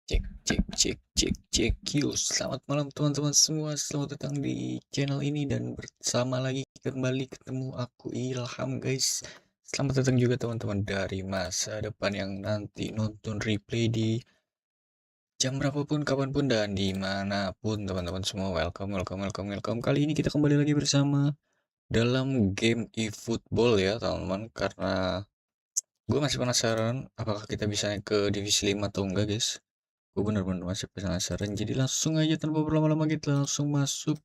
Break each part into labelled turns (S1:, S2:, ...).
S1: Cek cek cek cek cek yuk. Selamat malam teman-teman semua. Selamat datang di channel ini dan bersama lagi kembali ketemu aku Ilham guys. Selamat datang juga teman-teman dari masa depan yang nanti nonton replay di jam berapapun, kapanpun dan dimanapun teman-teman semua. Welcome. Kali ini kita kembali lagi bersama dalam game eFootball ya teman-teman. Karena gue masih penasaran apakah kita bisa naik ke divisi 5 atau enggak guys. Gue bener-bener masih penasaran, jadi langsung aja tanpa berlama-lama kita langsung masuk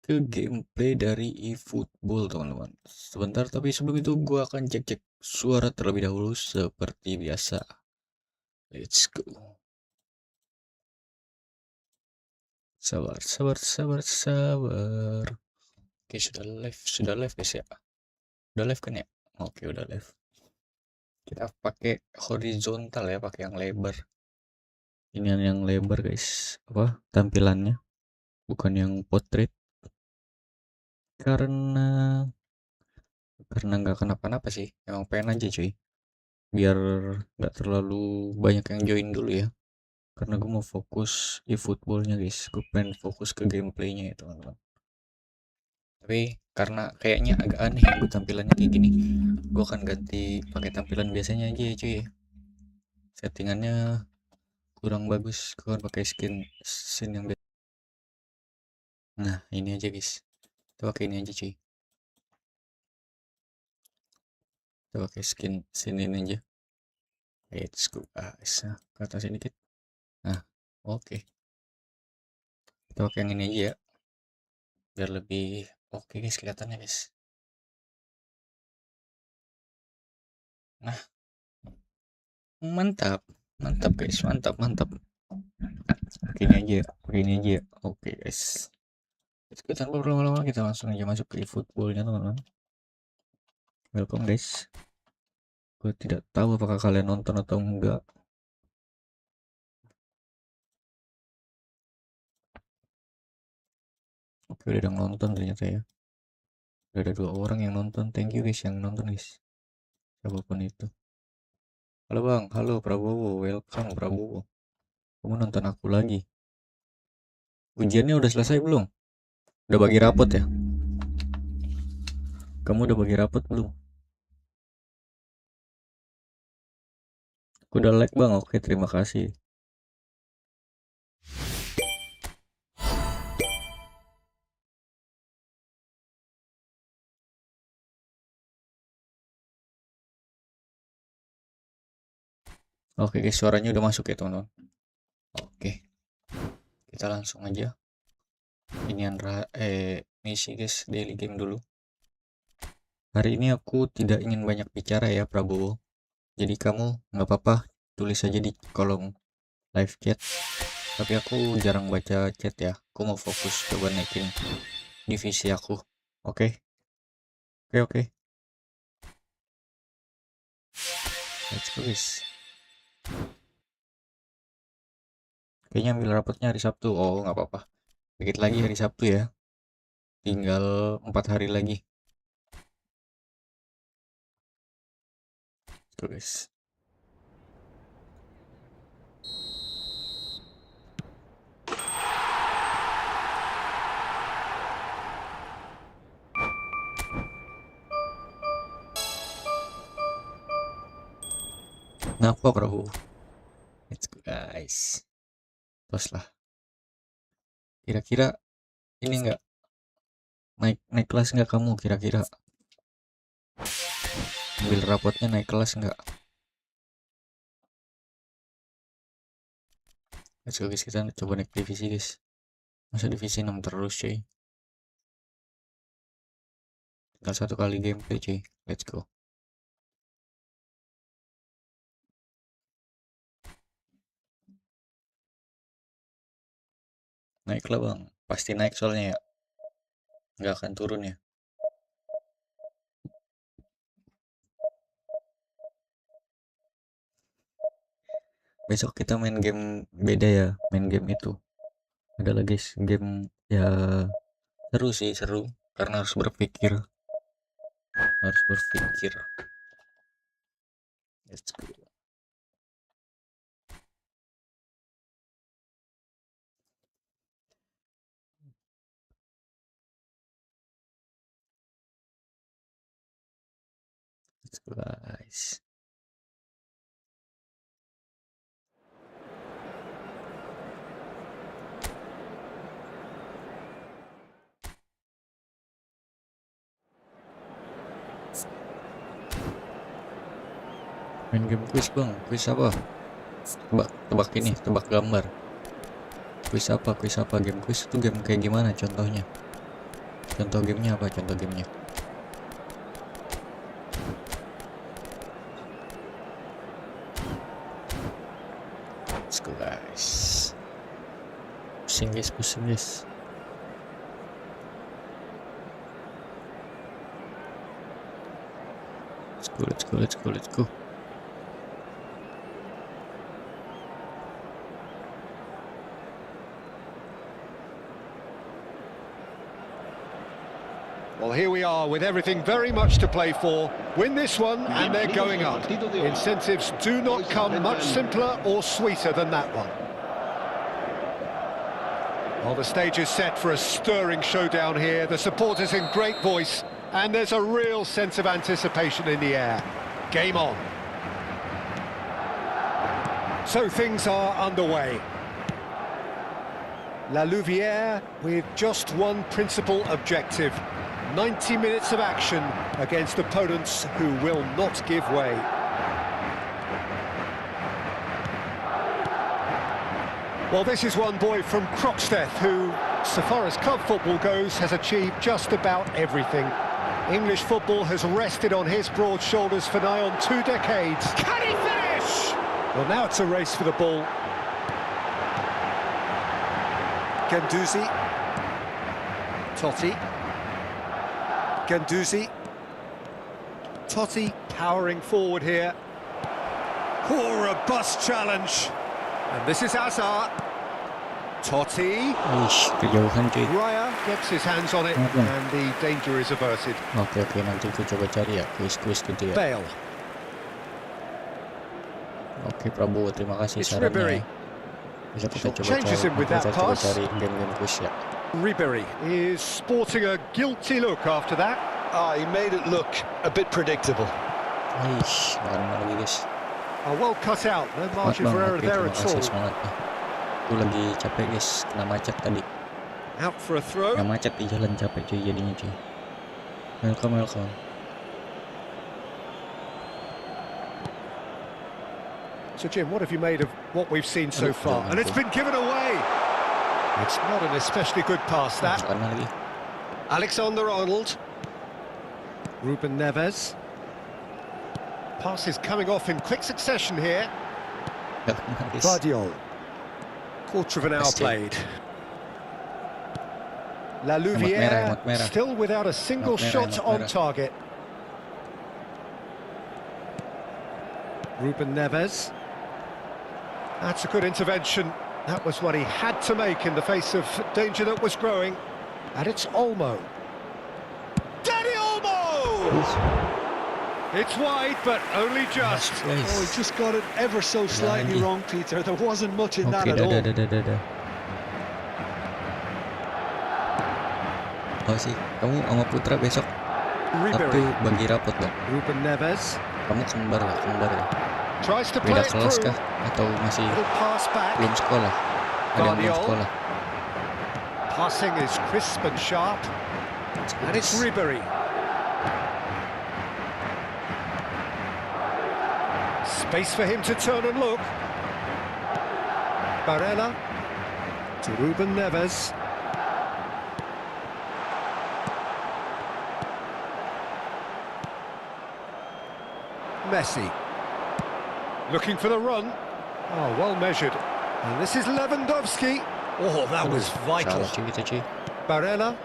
S1: ke gameplay dari eFootball teman-teman. Sebentar, tapi sebelum itu gue akan cek-cek suara terlebih dahulu seperti biasa. Let's go. Sabar. Oke, sudah live guys ya. Udah live kan ya? Oke, udah live. Kita pakai horizontal ya, pakai yang lebar. Ini yang lebar guys, apa tampilannya, bukan yang portrait. Karena nggak kenapa-napa sih, emang pengen aja cuy, biar nggak terlalu banyak yang join dulu ya, karena gue mau fokus di footballnya guys, gue pengen fokus ke gameplaynya ya teman-teman. Tapi karena kayaknya agak aneh ya gue tampilannya kayak gini, gue akan ganti pakai tampilan biasanya aja ya cuy. Settingannya kurang bagus, gue akan pakai skin yang beda. Nah ini aja guys, kita pakai ini aja cuy, kita pakai skin ini aja. Let's go guys. Nah, ke atas sedikit. Nah oke, kita pakai yang ini aja ya, biar lebih oke guys kelihatannya guys. Nah mantap guys, mantap. Begini aja ya. Oke guys, kita tanpa berlama-lama kita langsung aja masuk ke eFootballnya teman-teman. Welcome guys, gue tidak tahu apakah kalian nonton atau enggak. Oke, udah ada yang nonton ternyata ya, udah ada 2 orang yang nonton. Thank you guys yang nonton guys, siapapun itu. Halo bang, halo Prabowo, welcome Prabowo. Kamu nonton aku lagi? Ujiannya udah selesai belum? Udah bagi rapot ya? Kamu udah bagi rapot belum? Aku udah like bang. Oke, terima kasih. Oke guys, suaranya udah masuk ya teman-teman. Oke, kita langsung aja. Ini misi guys, daily game dulu. Hari ini aku tidak ingin banyak bicara ya Prabowo. Jadi kamu nggak apa-apa tulis aja di kolom live chat. Tapi aku jarang baca chat ya. Aku mau fokus coba naikin divisi aku. Oke, oke. Let's go guys. Kayaknya ambil rapotnya hari Sabtu. Oh nggak apa-apa. Dikit lagi hari Sabtu ya. Tinggal 4 hari lagi. Tulis. Kenapa Prabowo? Let's go guys. Terus lah. Kira-kira ini nggak naik kelas nggak kamu kira-kira? Ambil rapotnya naik kelas nggak? Let's go guys, kita coba naik divisi guys. Masa divisi 6 terus cuy. Tinggal 1 kali gameplay cuy. Let's go. Naiklah bang. Pasti naik soalnya ya. Nggak akan turun ya. Besok kita main game beda ya. Main game itu. Adalah guys game ya, seru sih, seru. Karena harus berpikir. Let's go. Let's go, guys. Main game quiz bang, quiz apa? Tebak ini, tebak gambar. Quiz apa game quiz itu game kayak gimana contohnya? Contoh gamenya apa? Contoh gamenya? Let's go, guys. Pusing guys. Let's go.
S2: Well, here we are with everything very much to play for. Win this one and they're going up. Incentives do not come much simpler or sweeter than that one. Well, the stage is set for a stirring showdown here. The supporters in great voice, and there's a real sense of anticipation in the air. Game on. So things are underway. La Louvière with just one principal objective. 90 minutes of action against opponents who will not give way. Well, this is one boy from Croxteth who, so far as club football goes, has achieved just about everything. English football has rested on his broad shoulders for nigh on 2 decades. Can he finish? Well, now it's a race for the ball. Guendouzi. Totti. Guendouzi. Totti powering forward here. Oh, robust challenge. And this is Hazard. Totti.
S1: Kejauhan cuy.
S2: Raya gets his hands on it and the danger is averted.
S1: Oke, nanti aku coba cari ya quiz gitu ya.
S2: Bale.
S1: Oke Prabowo, terima kasih
S2: It's
S1: sarannya. Bisa kita coba cari game-game quiz ya.
S2: Ribery is sporting a guilty look after that.
S3: He made it look a bit predictable.
S1: Makan lagi guys.
S2: Well cut out, no margin for error there at all.
S1: Semangat. Aku lagi capek guys, kena macet tadi.
S2: Out for a throw.
S1: Kena macet di jalan, capek cuy jadinya cuy. Welcome.
S2: So Jim, what have you made of what we've seen so far? And it's been given away. It's not an especially good pass, that. Alexander-Arnold. Ruben Neves. Pass is coming off in quick succession here. Guardiola. Quarter of an hour played. La Louvière still without a single shot on target. Ruben Neves. That's a good intervention. That was what he had to make in the face of danger that was growing. And it's Olmo. Danny Olmo! It's wide, but only just.
S3: Oh, he just got it ever so slightly wrong, Peter. There wasn't much in that at all.
S1: Oh sih, kamu sama Putra besok Sabtu bagi rapot gak?
S2: Ruben Neves.
S1: Kamu kembar ya?
S2: Tries to play
S1: Beda
S2: it
S1: kelas
S2: through.
S1: kah? Atau masih
S2: Pass back.
S1: belum sekolah? Ada yang belum sekolah?
S2: Passing is crisp and sharp. And it's Ribery. Space for him to turn and look. Barella to Ruben Neves. Messi. Looking for the run. Oh, well measured. And this is Lewandowski. Oh, that was vital. Barella.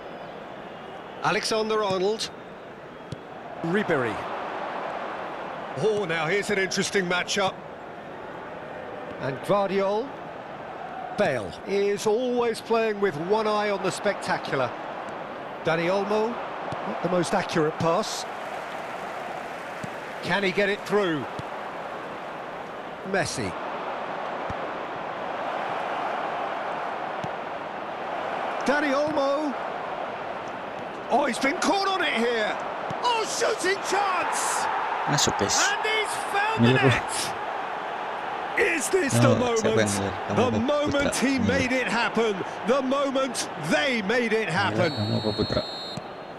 S2: Alexander-Arnold. Ribery. Oh, now here's an interesting matchup. And Guardiola. Bale is always playing with one eye on the spectacular. Dani Olmo, not the most accurate pass. Can he get it through? Messi. Dani Olmo. Oh, he's been caught on it here. Oh, shooting chance!
S1: Masuk guys.
S2: And he's found the
S1: Milik.
S2: net. Is this the
S1: Oh, siapa
S2: moment?
S1: yang milik? Kamu
S2: The
S1: apa,
S2: moment
S1: Putra?
S2: he
S1: Milik.
S2: made it happen. The moment they made it
S1: Gila,
S2: happen.
S1: kamu apa Putra?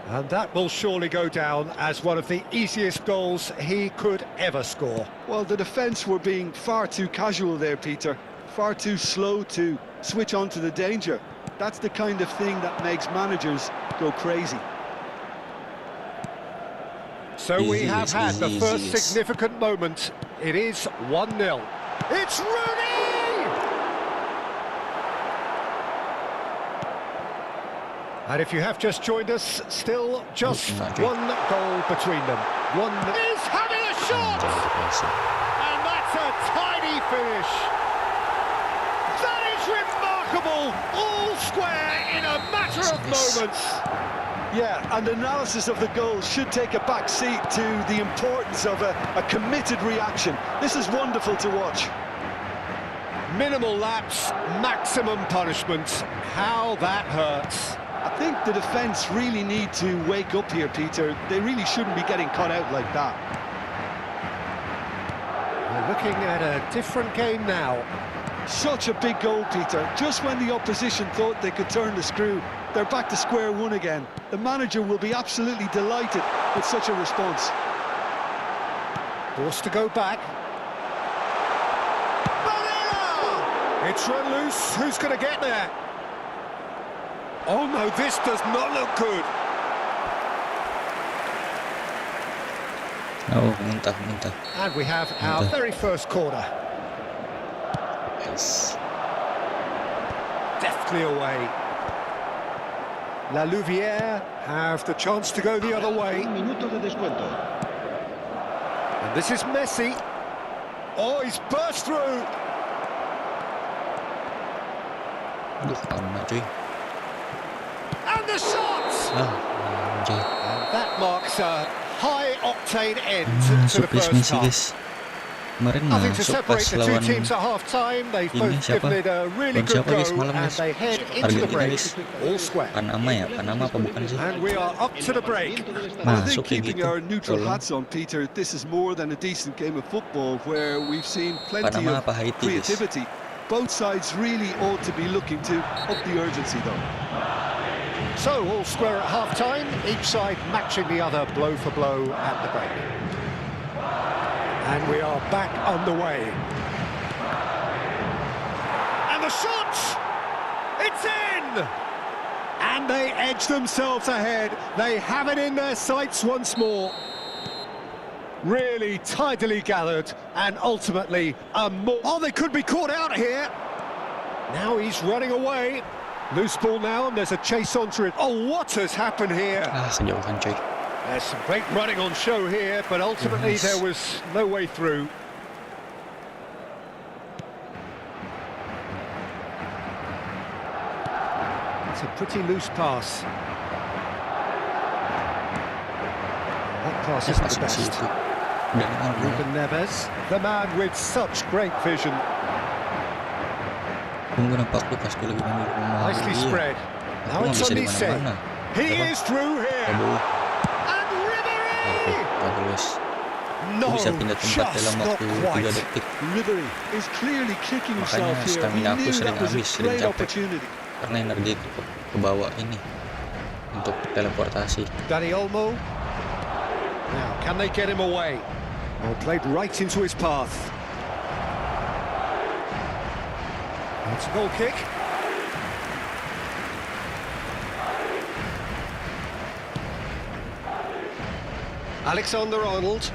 S2: And that will surely go down as one of the easiest goals he could ever score.
S3: Well, the defence were being far too casual there, Peter. Far too slow to switch on to the danger. That's the kind of thing that makes managers go crazy.
S2: So we
S1: Easy,
S2: have had the
S1: easy,
S2: first
S1: easy.
S2: significant moment. It is 1-0. It's Rooney! And if you have just joined us, still just one goal between them. Is having a shot! And that's a tiny finish. That is remarkable. All square in a matter of moments.
S3: Yeah, and analysis of the goal should take a back seat to the importance of a committed reaction. This is wonderful to watch.
S2: Minimal lapse, maximum punishment. How that hurts.
S3: I think the defence really need to wake up here, Peter. They really shouldn't be getting caught out like that.
S2: We're looking at a different game now.
S3: Such a big goal, Peter. Just when the opposition thought they could turn the screw, they're back to square one again. The manager will be absolutely delighted with such a response.
S2: Forced to go back. Barella! It's run loose. Who's going to get there? Oh no, this does not look good.
S1: Oh, muntah.
S2: And we have our very first corner.
S1: Yes.
S2: Deftly away. La Louvière have the chance to go the other way. And this is Messi. Oh, he's burst through.
S1: Aduh, lama cuy.
S2: And the shot!
S1: Anjay.
S2: And that marks a high-octane end to the
S1: Masuk guys,
S2: first
S1: Messi
S2: half.
S1: guys. Kemarin
S2: Nothing to
S1: masuk pas
S2: separate the two
S1: lawan
S2: teams at half-time. They've
S1: ini
S2: both
S1: siapa?
S2: given it a really
S1: Lawan
S2: good
S1: siapa guys
S2: go,
S1: malam
S2: and
S1: guys?
S2: they head into the
S1: Argentina
S2: break.
S1: guys.
S2: All square.
S1: Panama apa bukan sih?
S2: And we are up to the break.
S3: I think
S1: Masuk kayak
S3: keeping
S1: gitu.
S3: our neutral
S1: Tolong.
S3: hats on, Peter, this is more than a decent game of football where we've seen plenty
S1: Panama
S3: of
S1: apa Haiti guys?
S3: creativity. Both sides really ought to be looking to up the urgency, though.
S2: So, all square at half-time, each side matching the other blow for blow at the break. And we are back underway. And the shot! It's in! And they edge themselves ahead. They have it in their sights once more. Really tidily gathered, and ultimately oh, they could be caught out here. Now he's running away. Loose ball now, and there's a chase onto it. Oh, what has happened here?
S1: Kejauhan coy.
S2: There's some great running on show here, but ultimately
S1: Yes.
S2: there was no way through. It's a pretty loose pass. That pass isn't
S1: Pas
S2: the
S1: Messi
S2: best.
S1: itu. Dan
S2: Ruben Neves, the man with such great vision.
S1: Tunggu nampak lu pas gue lagi main di rumah.
S2: Nicely
S1: Iya.
S2: spread.
S1: Aku
S2: Now
S1: nggak
S2: it's
S1: bisa
S2: on
S1: di
S2: Nice.
S1: mana-mana.
S2: He
S1: Apa?
S2: is through here.
S1: Aduh.
S2: And Ribéry!
S1: Bagus.
S2: No,
S1: Bisa pindah tempat
S2: just
S1: dalam
S2: not
S1: waktu 3
S2: quite.
S1: detik.
S3: Ribéry is clearly kicking himself
S1: Makanya
S3: here. He
S1: stamina aku
S3: knew
S1: sering
S3: that was a
S1: habis, sering
S3: great
S1: capek.
S3: opportunity.
S1: Karena energi itu ke bawah ini untuk teleportasi.
S2: Dani Olmo. Now, can they get him away? Oh, played right into his path. It's a goal kick. Alexander-Arnold.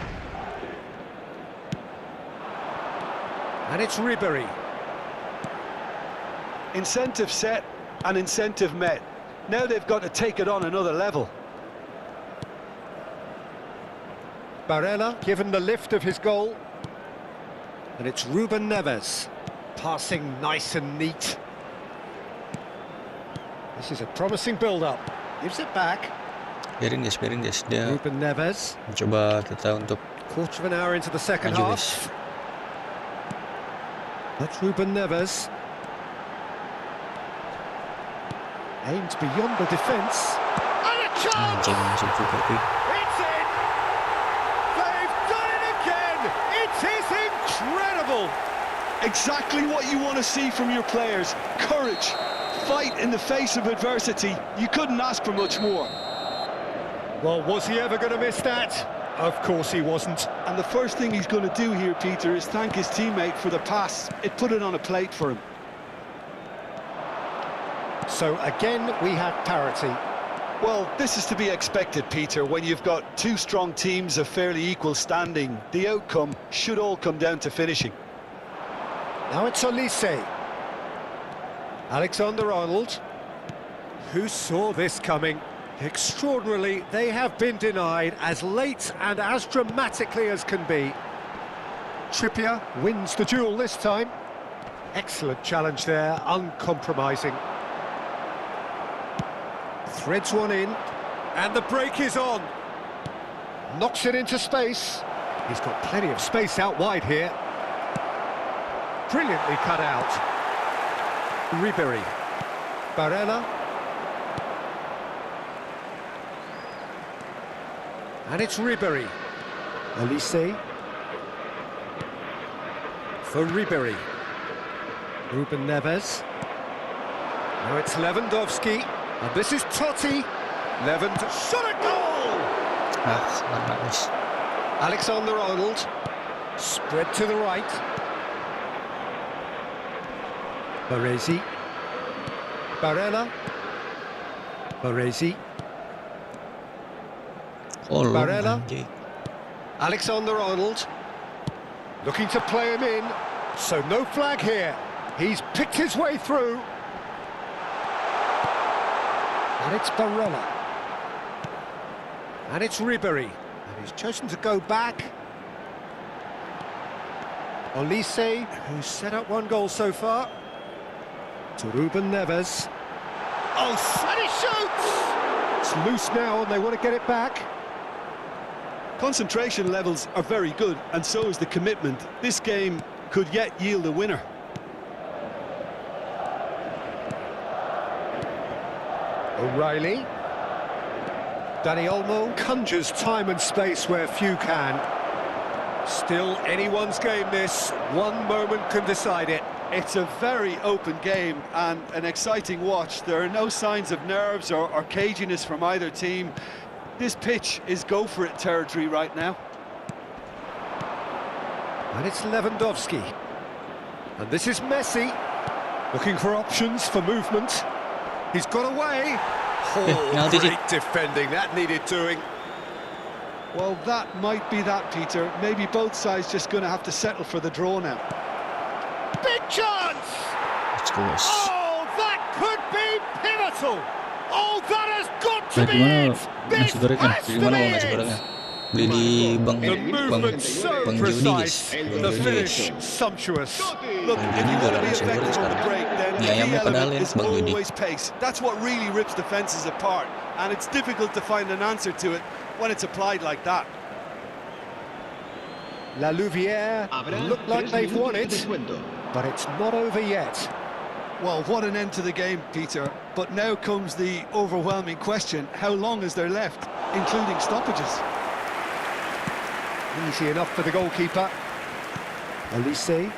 S2: And it's Ribéry.
S3: Incentive set and incentive met. Now they've got to take it on another level.
S2: Barella given the lift of his goal. And it's Ruben Neves. Passing nice and neat. This is a promising build-up. Gives it back.
S1: Biarin guys. Dia
S2: Ruben Neves.
S1: mencoba kita untuk
S2: Quarter of an hour into the second
S1: maju
S2: half.
S1: guys.
S2: That's Ruben Neves. Aimed beyond the defence. And a chance!
S1: Anjing masuk juga tuh.
S2: It's in! They've done incredible!
S3: Exactly what you want to see from your players. Courage, fight in the face of adversity. You couldn't ask for much more.
S2: Well, was he ever going to miss that? Of course he wasn't.
S3: And the first thing he's going to do here, Peter, is thank his teammate for the pass. It put it on a plate for him.
S2: So again, we have parity.
S3: Well, this is to be expected, Peter, when you've got two strong teams of fairly equal standing. The outcome should all come down to finishing.
S2: Now it's Olise. Alexander-Arnold. Who saw this coming? Extraordinarily, they have been denied as late and as dramatically as can be. Trippier wins the duel this time. Excellent challenge there, uncompromising. Threads one in, and the break is on. Knocks it into space. He's got plenty of space out wide here. Brilliantly cut out. Ribery. Barella. And it's Ribery. Olise. For Ribery. Ruben Neves. Now it's Lewandowski. And this is Totti. Shot a goal!
S1: Nice.
S2: Alexander-Arnold. Spread to the right. Baresi. Barella. Baresi. Barella. Alexander-Arnold. Looking to play him in. So no flag here. He's picked his way through. And it's Barella. And it's Ribery. And he's chosen to go back. Olise, who's set up one goal so far. To Ruben Neves. Oh, and he shoots! It's loose now and they want to get it back.
S3: Concentration levels are very good, and so is the commitment. This game could yet yield a winner.
S2: O'Reilly. Dani Olmo conjures time and space where few can. Still anyone's game this. One moment can decide it.
S3: It's a very open game and an exciting watch. There are no signs of nerves or caginess from either team. This pitch is go-for-it territory right now.
S2: And it's Lewandowski. And this is Messi. Looking for options for movement. He's got away. Oh, great defending. That needed doing.
S3: Well, that might be that, Peter. Maybe both sides just going to have to settle for the draw now.
S2: Big chance!
S1: Let's go, guys.
S2: Oh, that could be pivotal! Oh, that has got to be
S1: Gimana
S2: it!
S1: nasi goreng kan?
S2: has to
S1: Gimana
S2: be
S1: kalau nasi
S2: it!
S1: gorengnya? Beli di
S2: The movement so
S1: Bang Jody, guys.
S2: precise,
S1: Bang
S2: the
S1: Jody,
S2: finish
S1: guys.
S2: sumptuous.
S3: Look,
S1: Bang
S3: if
S1: Jody
S3: you want to
S1: jualan
S3: be
S1: nasi goreng
S3: effective on the
S1: sekarang.
S3: break, then the
S1: Mie
S3: key
S1: ayamnya
S3: element
S1: pedalin,
S3: is
S1: Bang Jody.
S3: always pace. That's what really rips defences apart, and it's difficult to find an answer to it when it's applied like that.
S2: La Louvière look like they've won it, but it's not over yet.
S3: Well, what an end to the game, Peter. But now comes the overwhelming question: how long is there left, including stoppages?
S2: Easy enough for the goalkeeper. Olise.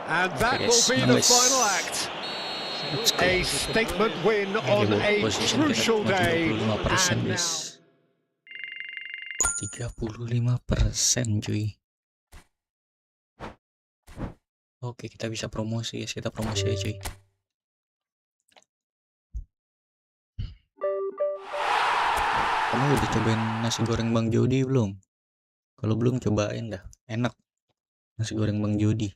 S2: And that will be the final act. A statement win on a crucial day. And now
S1: 35% cuy. Oke, kita bisa promosi, guys. Kita promosi aja cuy. Kamu udah cobain nasi goreng Bang Jody belum? Kalau belum, cobain dah. Enak nasi goreng Bang Jody.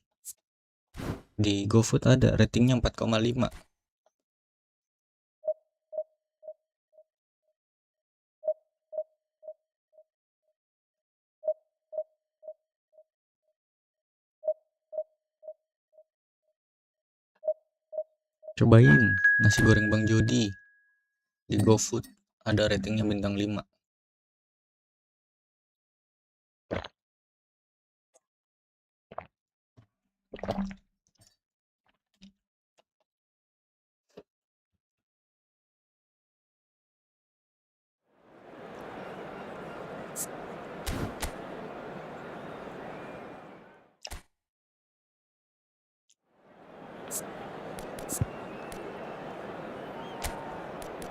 S1: Di GoFood ada, ratingnya 4,5. Cobain nasi goreng Bang Jody di GoFood, ada ratingnya bintang 5.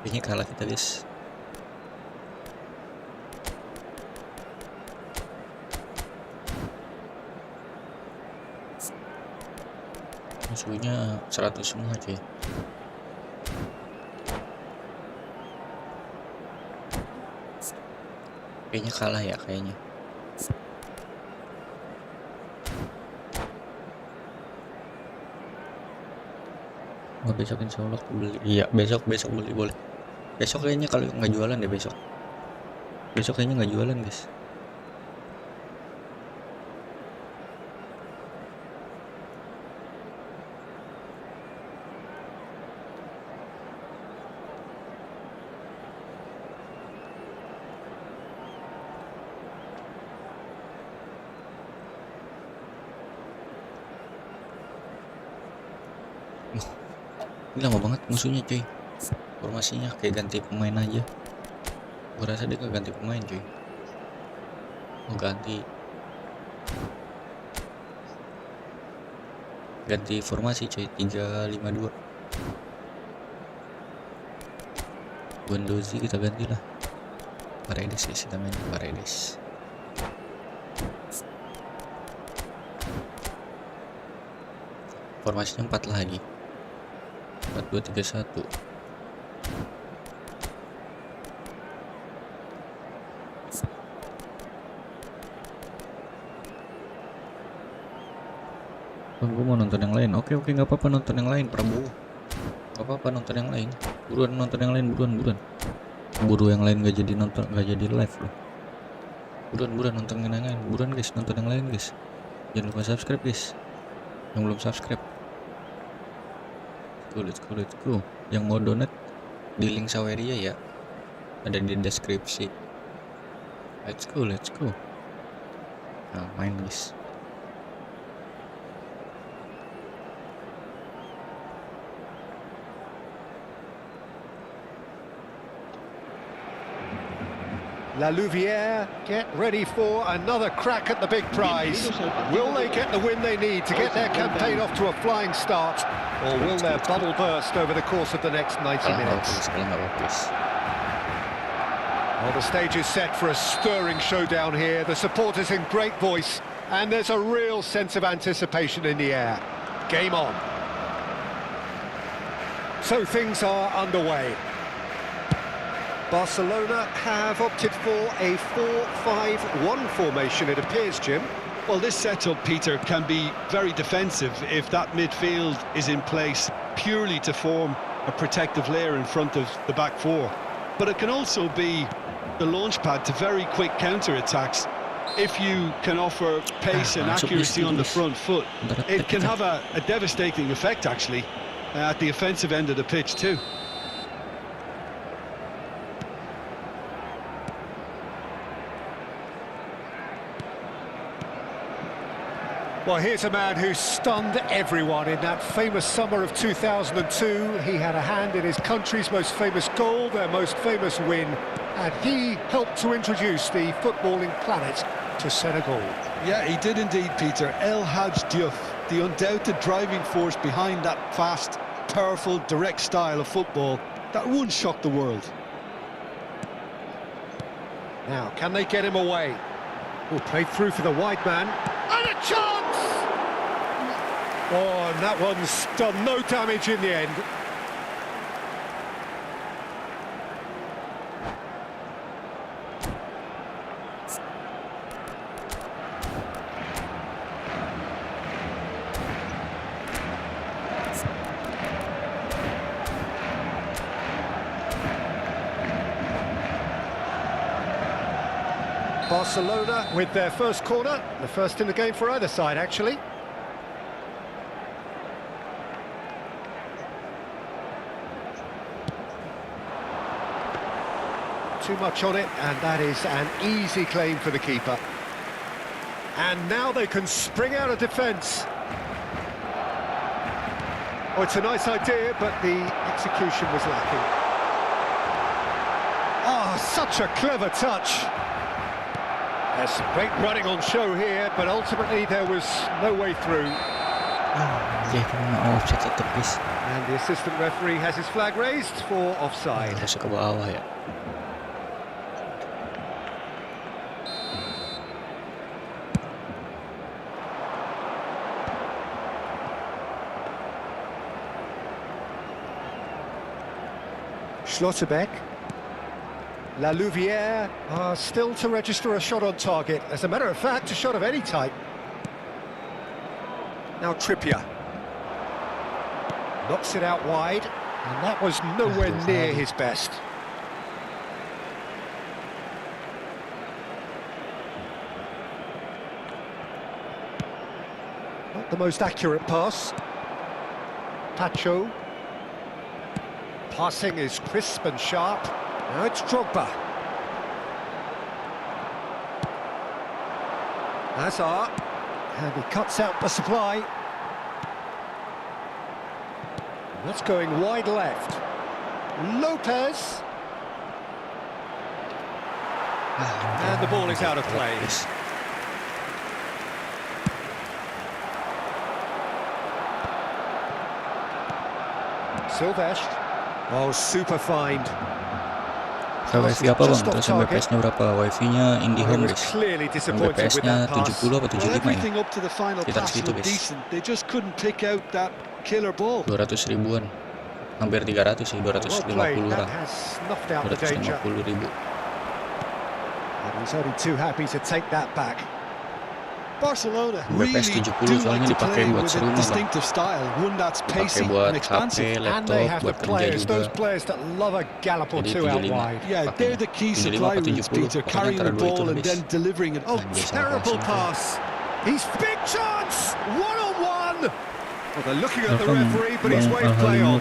S1: Kayaknya kalah kita guys. Musuhnya 100 semua cuy. Kayaknya kalah ya kayaknya. Nggak, besok insya Allah aku beli. Iya besok beli boleh. Besok kayaknya kalau nggak jualan deh besok. Besok kayaknya nggak jualan guys. Ini lama banget musuhnya cuy. Formasinya kayak ganti pemain aja. Gue rasa dia nggak ganti pemain cuy. Oh ganti formasi cuy. 3-5-2. Guendouzi kita gantilah. Paredes guys, kita main Paredes. Formasinya 4 lagi. 4-2-3-1. Gue mau nonton yang lain. Oke nggak apa-apa nonton yang lain Prabowo. Nggak apa-apa nonton yang lain. Buruan nonton yang lain, buruan. Buru yang lain nggak jadi nonton, nggak jadi live loh. Buruan nonton yang lain. Buruan guys, nonton yang lain guys. Jangan lupa subscribe guys. Yang belum subscribe. Let's go. Yang mau donate di link Saweria ya, ada di deskripsi. Let's go. Nah, main guys.
S2: La Louvière get ready for another crack at the big prize. Will they get the win they need to get their campaign off to a flying start, or will their bubble burst over the course of the next 90 minutes? Well, the stage is set for a stirring showdown here. The supporters in great voice, and there's a real sense of anticipation in the air. Game on. So things are underway. Barcelona have opted for a 4-5-1 formation, it appears, Jim.
S3: Well, this setup, Peter, can be very defensive if that midfield is in place purely to form a protective layer in front of the back four. But it can also be the launchpad to very quick counter-attacks. If you can offer pace and accuracy on the front foot, it can have a devastating effect, actually, at the offensive end of the pitch too.
S2: Well, here's a man who stunned everyone in that famous summer of 2002. He had a hand in his country's most famous goal, their most famous win, and he helped to introduce the footballing planet to Senegal.
S3: Yeah, he did indeed, Peter. El Hadj Diouf, the undoubted driving force behind that fast, powerful, direct style of football that once shocked the world.
S2: Now, can they get him away? Oh, played through for the wide man. And a chance! Oh, and that one's done no damage in the end. Barcelona with their first corner, the first in the game for either side, actually. Too much on it, and that is an easy claim for the keeper. And now they can spring out of defence. Oh, it's a nice idea, but the execution was lacking. Ah, such a clever touch. There's some great running on show here, but ultimately there was no way through.
S1: Dia kena offset tetap guys.
S2: And the assistant referee has his flag raised for offside.
S1: Harus ke bawah ya.
S2: Schlotterbeck. La Louvière are still to register a shot on target. As a matter of fact, a shot of any type. Now Trippier. Knocks it out wide, and that was nowhere near his best. Not the most accurate pass. Pacho. Passing is crisp and sharp. Now it's Drogba. Hazard. And he cuts out the supply. That's going wide left. Lopez. And the ball is out of play. Silvestre. Oh, super find.
S1: wifi apa bang? Terus MBPS-nya berapa? Wifi-nya IndiHome guys. MBPS-nya 70 apa 75 ya? Kita segitu guys. 200 ribuan. Hampir 300 sih, 250 orang. 250 ribu.
S2: He's only too happy to take that back.
S3: Barcelona
S1: BPS 70 soalnya dipakai buat serumah bang. Dipakai buat HP, laptop, buat kerja juga. Jadi 75.
S3: Yeah, they're the key supply routes, Peter, carrying the ball and then delivering it.
S2: Oh, terrible pass. He's big chance. One-on-one. Well, they're looking at the referee, but he's waved play on.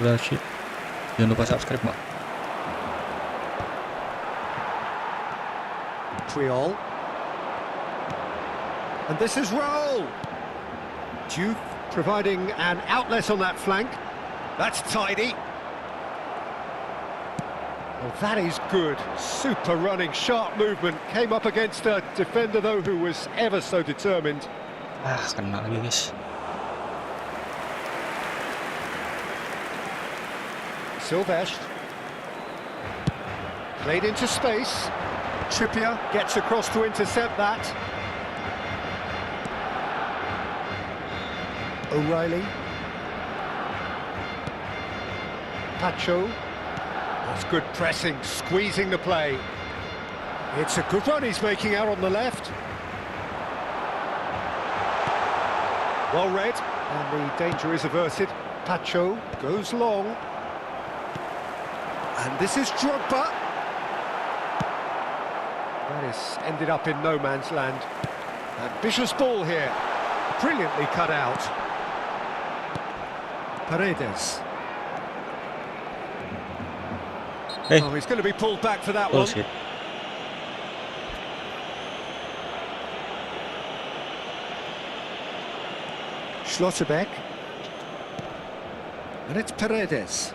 S1: Jangan lupa subscribe bang.
S2: Triol. And this is Raul. Juve providing an outlet on that flank. That's tidy. Well, that is good. Super running, sharp movement. Came up against a defender, though, who was ever so determined.
S1: Kena lagi guys.
S2: Silvestre. Played into space. Trippier gets across to intercept that. O'Reilly. Pacho. That's good pressing, squeezing the play. It's a good run he's making out on the left. Well read, and the danger is averted. Pacho goes long. And this is Drogba. That is ended up in no man's land. Ambitious ball here. Brilliantly cut out. Paredes.
S1: Hey.
S2: Oh, he's going to be pulled back for that
S1: Bullshit.
S2: one. Schlotterbeck. And it's Paredes.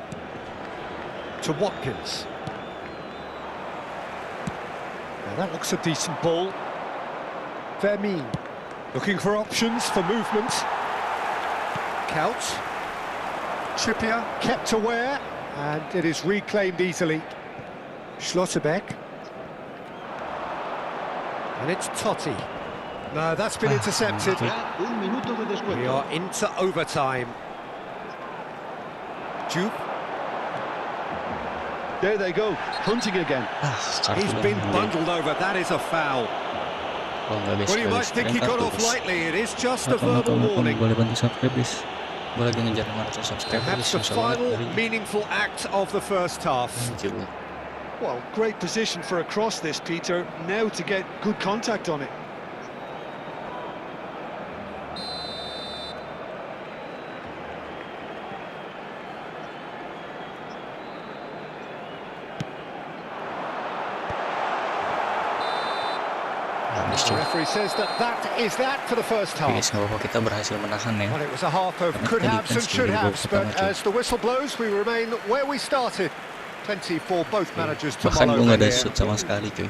S2: To Watkins. Now that looks a decent ball. Vermeer. Looking for options for movement. Couch. Trippier kept aware, and it is reclaimed easily. Schlotterbeck. And it's Totti. No, that's been intercepted. We are into overtime. Juve.
S3: There they go, hunting again.
S2: He's been bundled over. That is a foul. Well, you might think he got off lightly. It is just a verbal warning. Perhaps the final meaningful act of the first half.
S3: Well, great position for a cross this, Peter. Now to get good contact on it.
S2: The referee says that is that for the first half.
S1: Guys, nggak apa-apa, kita berhasil menahan ya.
S2: Well, it was a half of could haves and should haves, but as the whistle blows, we remain where we started. Plenty for both managers to
S1: Bahkan
S2: mull
S1: gue
S2: over
S1: nggak ada
S2: here.
S1: shoot sama sekali cuy.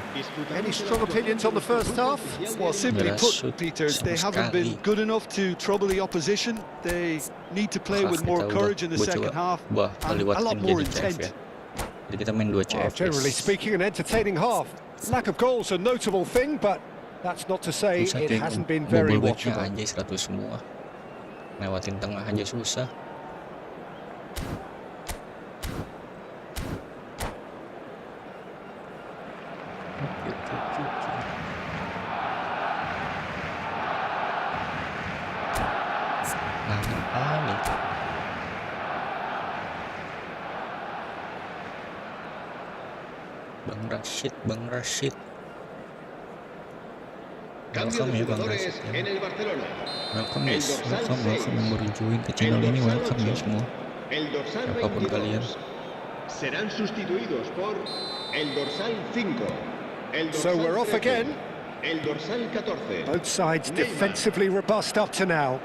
S2: Any strong opinions on the first half?
S3: Well, simply
S1: Nggak ada
S3: put,
S1: shoot
S3: Peter,
S1: sama
S3: they haven't
S1: sekali.
S3: been good enough to trouble the opposition. They need to play with more courage in the second half and a lot more intent.
S1: Ya. Jadi kita main 2
S2: Well, generally
S1: CFS.
S2: speaking, an entertaining half. Lack of goals a notable thing, but that's not to say
S1: Susah
S2: it
S1: cuy,
S2: hasn't been very
S1: bobol backnya
S2: watchable.
S1: anjay 100 semua. Lewatin tengah aja susah. Lama kali. Bang Rashid. Welcome ya Bang Rashid. Welcome guys, welcome yang baru join ke channel ini, welcome ya semua. Siapapun kalian.
S4: Serán sustituidos por el dorsal 5.
S2: So we're off again.
S4: El dorsal 14.
S2: Both sides defensively robust up to now.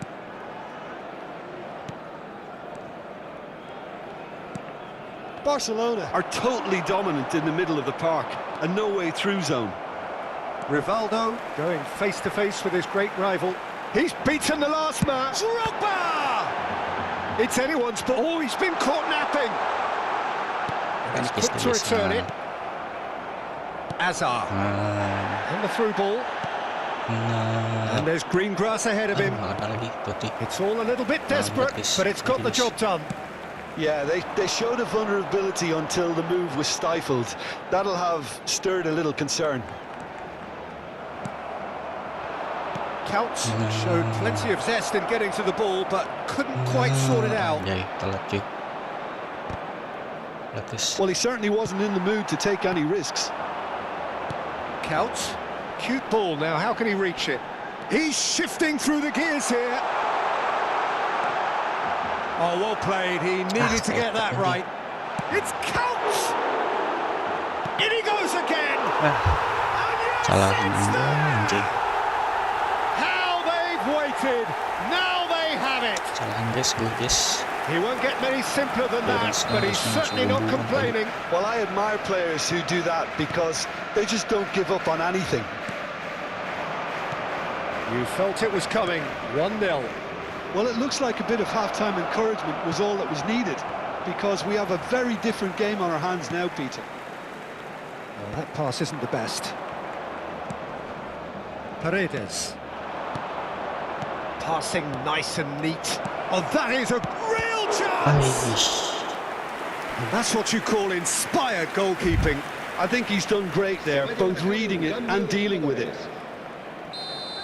S3: Barcelona are totally dominant in the middle of the park, a no-way through zone.
S2: Rivaldo going face-to-face with his great rival. He's beaten the last man. Drogba! It's anyone's ball. Oh, he's been caught napping. And he's quick to return it. Azar. And the through ball. And there's green grass ahead of him. It's all a little bit desperate, but it's got the job done.
S3: Yeah, they showed a vulnerability until the move was stifled. That'll have stirred a little concern.
S2: Counts showed plenty of zest in getting to the ball, but couldn't quite sort it out.
S3: Well, he certainly wasn't in the mood to take any risks.
S2: Counts, cute ball now, how can he reach it? He's shifting through the gears here. Oh, well played, he needed to get that right. It's Counts! In he goes again! And yes, it's there! How they've waited, now they have it! He won't get many simpler than that, but he's certainly not complaining.
S3: Well, I admire players who do that because they just don't give up on anything.
S2: You felt it was coming, 1-0.
S3: Well, it looks like a bit of half-time encouragement was all that was needed, because we have a very different game on our hands now, Peter.
S2: Well, that pass isn't the best. Paredes. Passing nice and neat. Oh, that is a real chance! And that's what you call inspired goalkeeping.
S3: I think he's done great there, both reading it and dealing with it.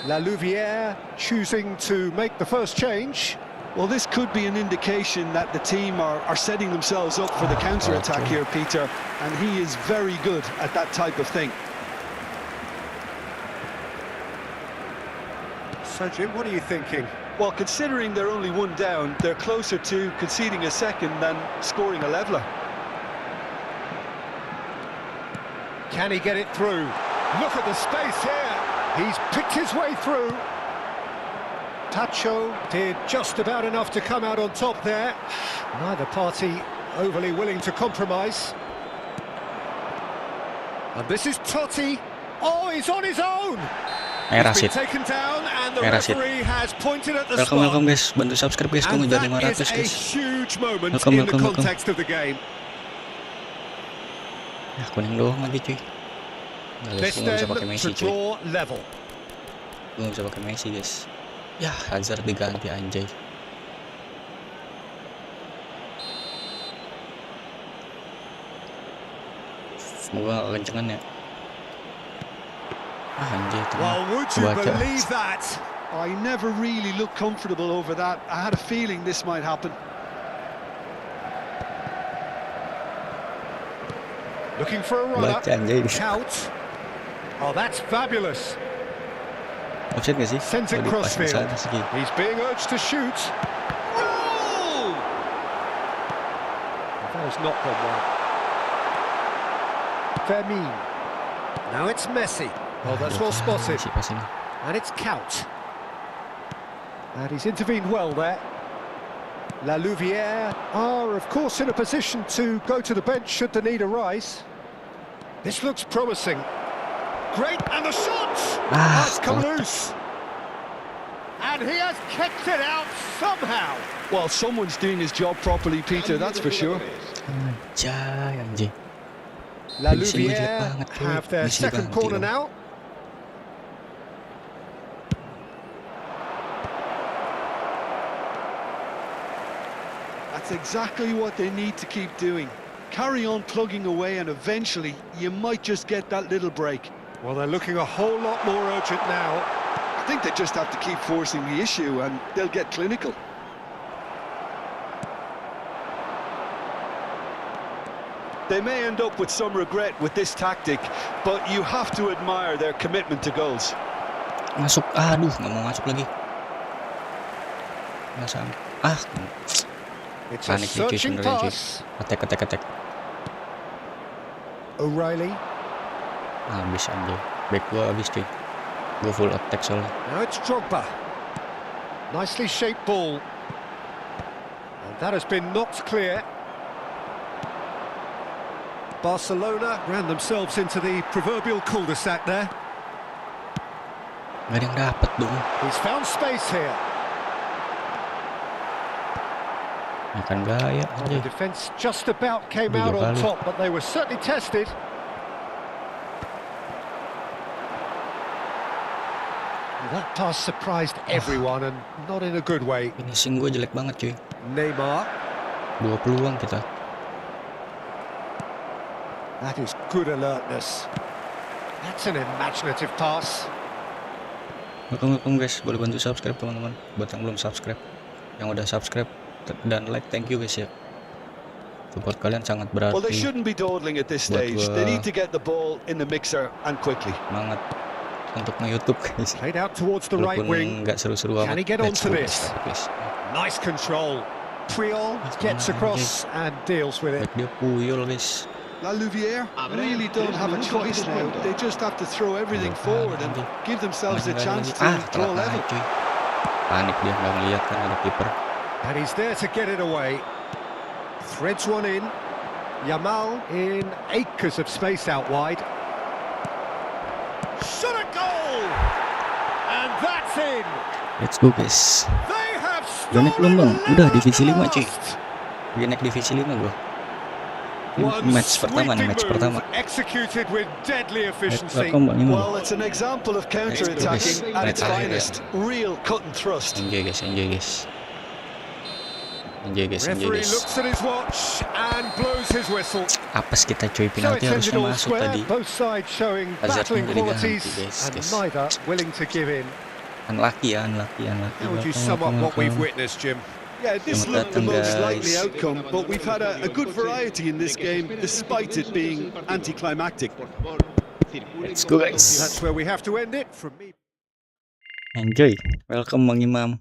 S2: La Louvière choosing to make the first change.
S3: Well, this could be an indication that the team are setting themselves up for the counter-attack here, Peter, and he is very good at that type of thing.
S2: So, Jim, what are you thinking?
S3: Well, considering they're only 1 down, they're closer to conceding a second than scoring a leveller.
S2: Can he get it through? Look at the space here. He's picked his way through. Tacho did just about enough to come out on top there. Neither party overly willing to compromise. And this is Totti. Oh, he's on his own. He's been taken down and the referee has pointed at the spot.
S1: Welcome guys, bantu subscribe guys,
S2: And
S1: ngejar
S2: that
S1: 500
S2: is a
S1: guys.
S2: huge moment
S1: Welcome,
S2: in the
S1: welcome.
S2: context of the game.
S1: Ya, kuning doang lagi cuy. Guys, gue nggak bisa pakai Messi cuy.
S2: Level.
S1: Gue nggak bisa pakai Messi guys. Ya, Hazard diganti anjay. Semoga gak kencengan ya. Anjay,
S2: Well, would you
S1: kebaca.
S2: believe that?
S3: I never really looked comfortable over that. I had a feeling this might happen.
S2: Looking for a runner.
S1: Baca anjay.
S2: Out. Oh, that's fabulous.
S1: Offside gak sih?
S2: Sends it
S1: Oh, dipasang
S2: crossfield.
S1: sana segi.
S2: He's being urged to shoot. Oh! That has not gone well. Fermin. Now it's Messi. Oh, that's well spotted.
S1: Messi pas ini.
S2: And it's Count. And he's intervened well there. La Louvière are, of course, in a position to go to the bench should the need arise. This looks promising. Great, and the shot! Has come loose. And he has kept it out somehow.
S3: Well, someone's doing his job properly, Peter, that's for sure.
S1: Anjay.
S2: La Louvière have their second corner now.
S3: That's exactly what they need to keep doing. Carry on plugging away and eventually you might just get that little break.
S2: Well, they're looking a whole lot more urgent now.
S3: I think they just have to keep forcing the issue and they'll get clinical. They may end up with some regret with this tactic, but you have to admire their commitment to goals.
S1: Masuk, aduh, nggak mau masuk lagi. Nggak sampai.
S2: It's a
S1: Panik cuy
S2: searching
S1: sebenarnya cuy.
S2: pass.
S1: Attack.
S2: O'Reilly.
S1: Habis anjay. Back gua habis cuy. Gua full attack soalnya.
S2: Now it's Drogba. Nicely shaped ball. And that has been knocked clear. Barcelona ran themselves into the proverbial cul-de-sac there.
S1: Nggak ada yang dapet dong.
S2: He's found space here.
S1: Makan gaya
S2: Well, the
S1: anjay.
S2: defence just about came
S1: Tiga
S2: out on
S1: kali.
S2: top, but they were certainly tested. That pass surprised everyone, and not in a good way.
S1: Finishing gua jelek banget cuy.
S2: Neymar.
S1: 2 peluang kita.
S2: That is good alertness. That's an imaginative pass.
S1: Welcome guys, boleh bantu subscribe teman-teman. Buat yang belum subscribe, yang udah subscribe dan like, thank you guys ya. Support kalian sangat berarti.
S3: Well, they shouldn't be dawdling at this stage. They need to get the ball in the mixer and quickly.
S1: Semangat untuk nge-YouTube guys.
S2: Played out towards the right wing.
S1: Nggak seru-seru amat.
S2: Can he get
S1: Let's
S2: onto
S1: go,
S2: this?
S1: guys.
S2: Nice control. Puyol gets across and deals with it.
S1: Baik dia Puyol guys.
S3: La Louvière really don't have a choice now. They just have to throw everything forward and give themselves a chance to draw level.
S1: Cuy. Panik dia, nggak ngeliat kan ada kiper.
S2: And he's there to get it away. Threads one in. Yamal in acres of space out wide. Shot a goal! And that's in!
S1: Let's go guys.
S2: They have
S1: Udah naik belum bang? Udah divisi 5 cuy.
S2: last.
S1: Udah naik divisi 5 gua.
S2: One
S1: Match pertama nih, match
S2: sweeping
S1: pertama.
S2: move executed with deadly efficiency.
S1: Welcome bang Imam.
S3: Well, it's an example of counter-attacking at its finest. Real cut and thrust.
S1: Enjoy guys, enjoy guys. Enjoy guys, enjoy
S2: Referee
S1: guys.
S2: looks at his watch and blows his whistle.
S1: Apes kita cuy,
S2: So
S1: penalti
S2: it's
S1: harusnya
S2: ended all
S1: masuk
S2: square,
S1: tadi.
S2: both sides showing
S1: Hazardnya
S2: battling
S1: udah diganti,
S2: qualities
S1: guys.
S2: and neither willing to give in.
S1: Unlucky.
S2: How would you sum up what we've witnessed, Jim?
S3: Yeah, this
S1: Selamat
S3: looked the
S1: datang,
S3: most
S1: guys.
S3: likely outcome, but we've had a good variety in this game, despite it being anticlimactic.
S1: Let's go guys.
S2: That's where we have to end it. From me.
S1: Enjoy. Welcome Bang Imam.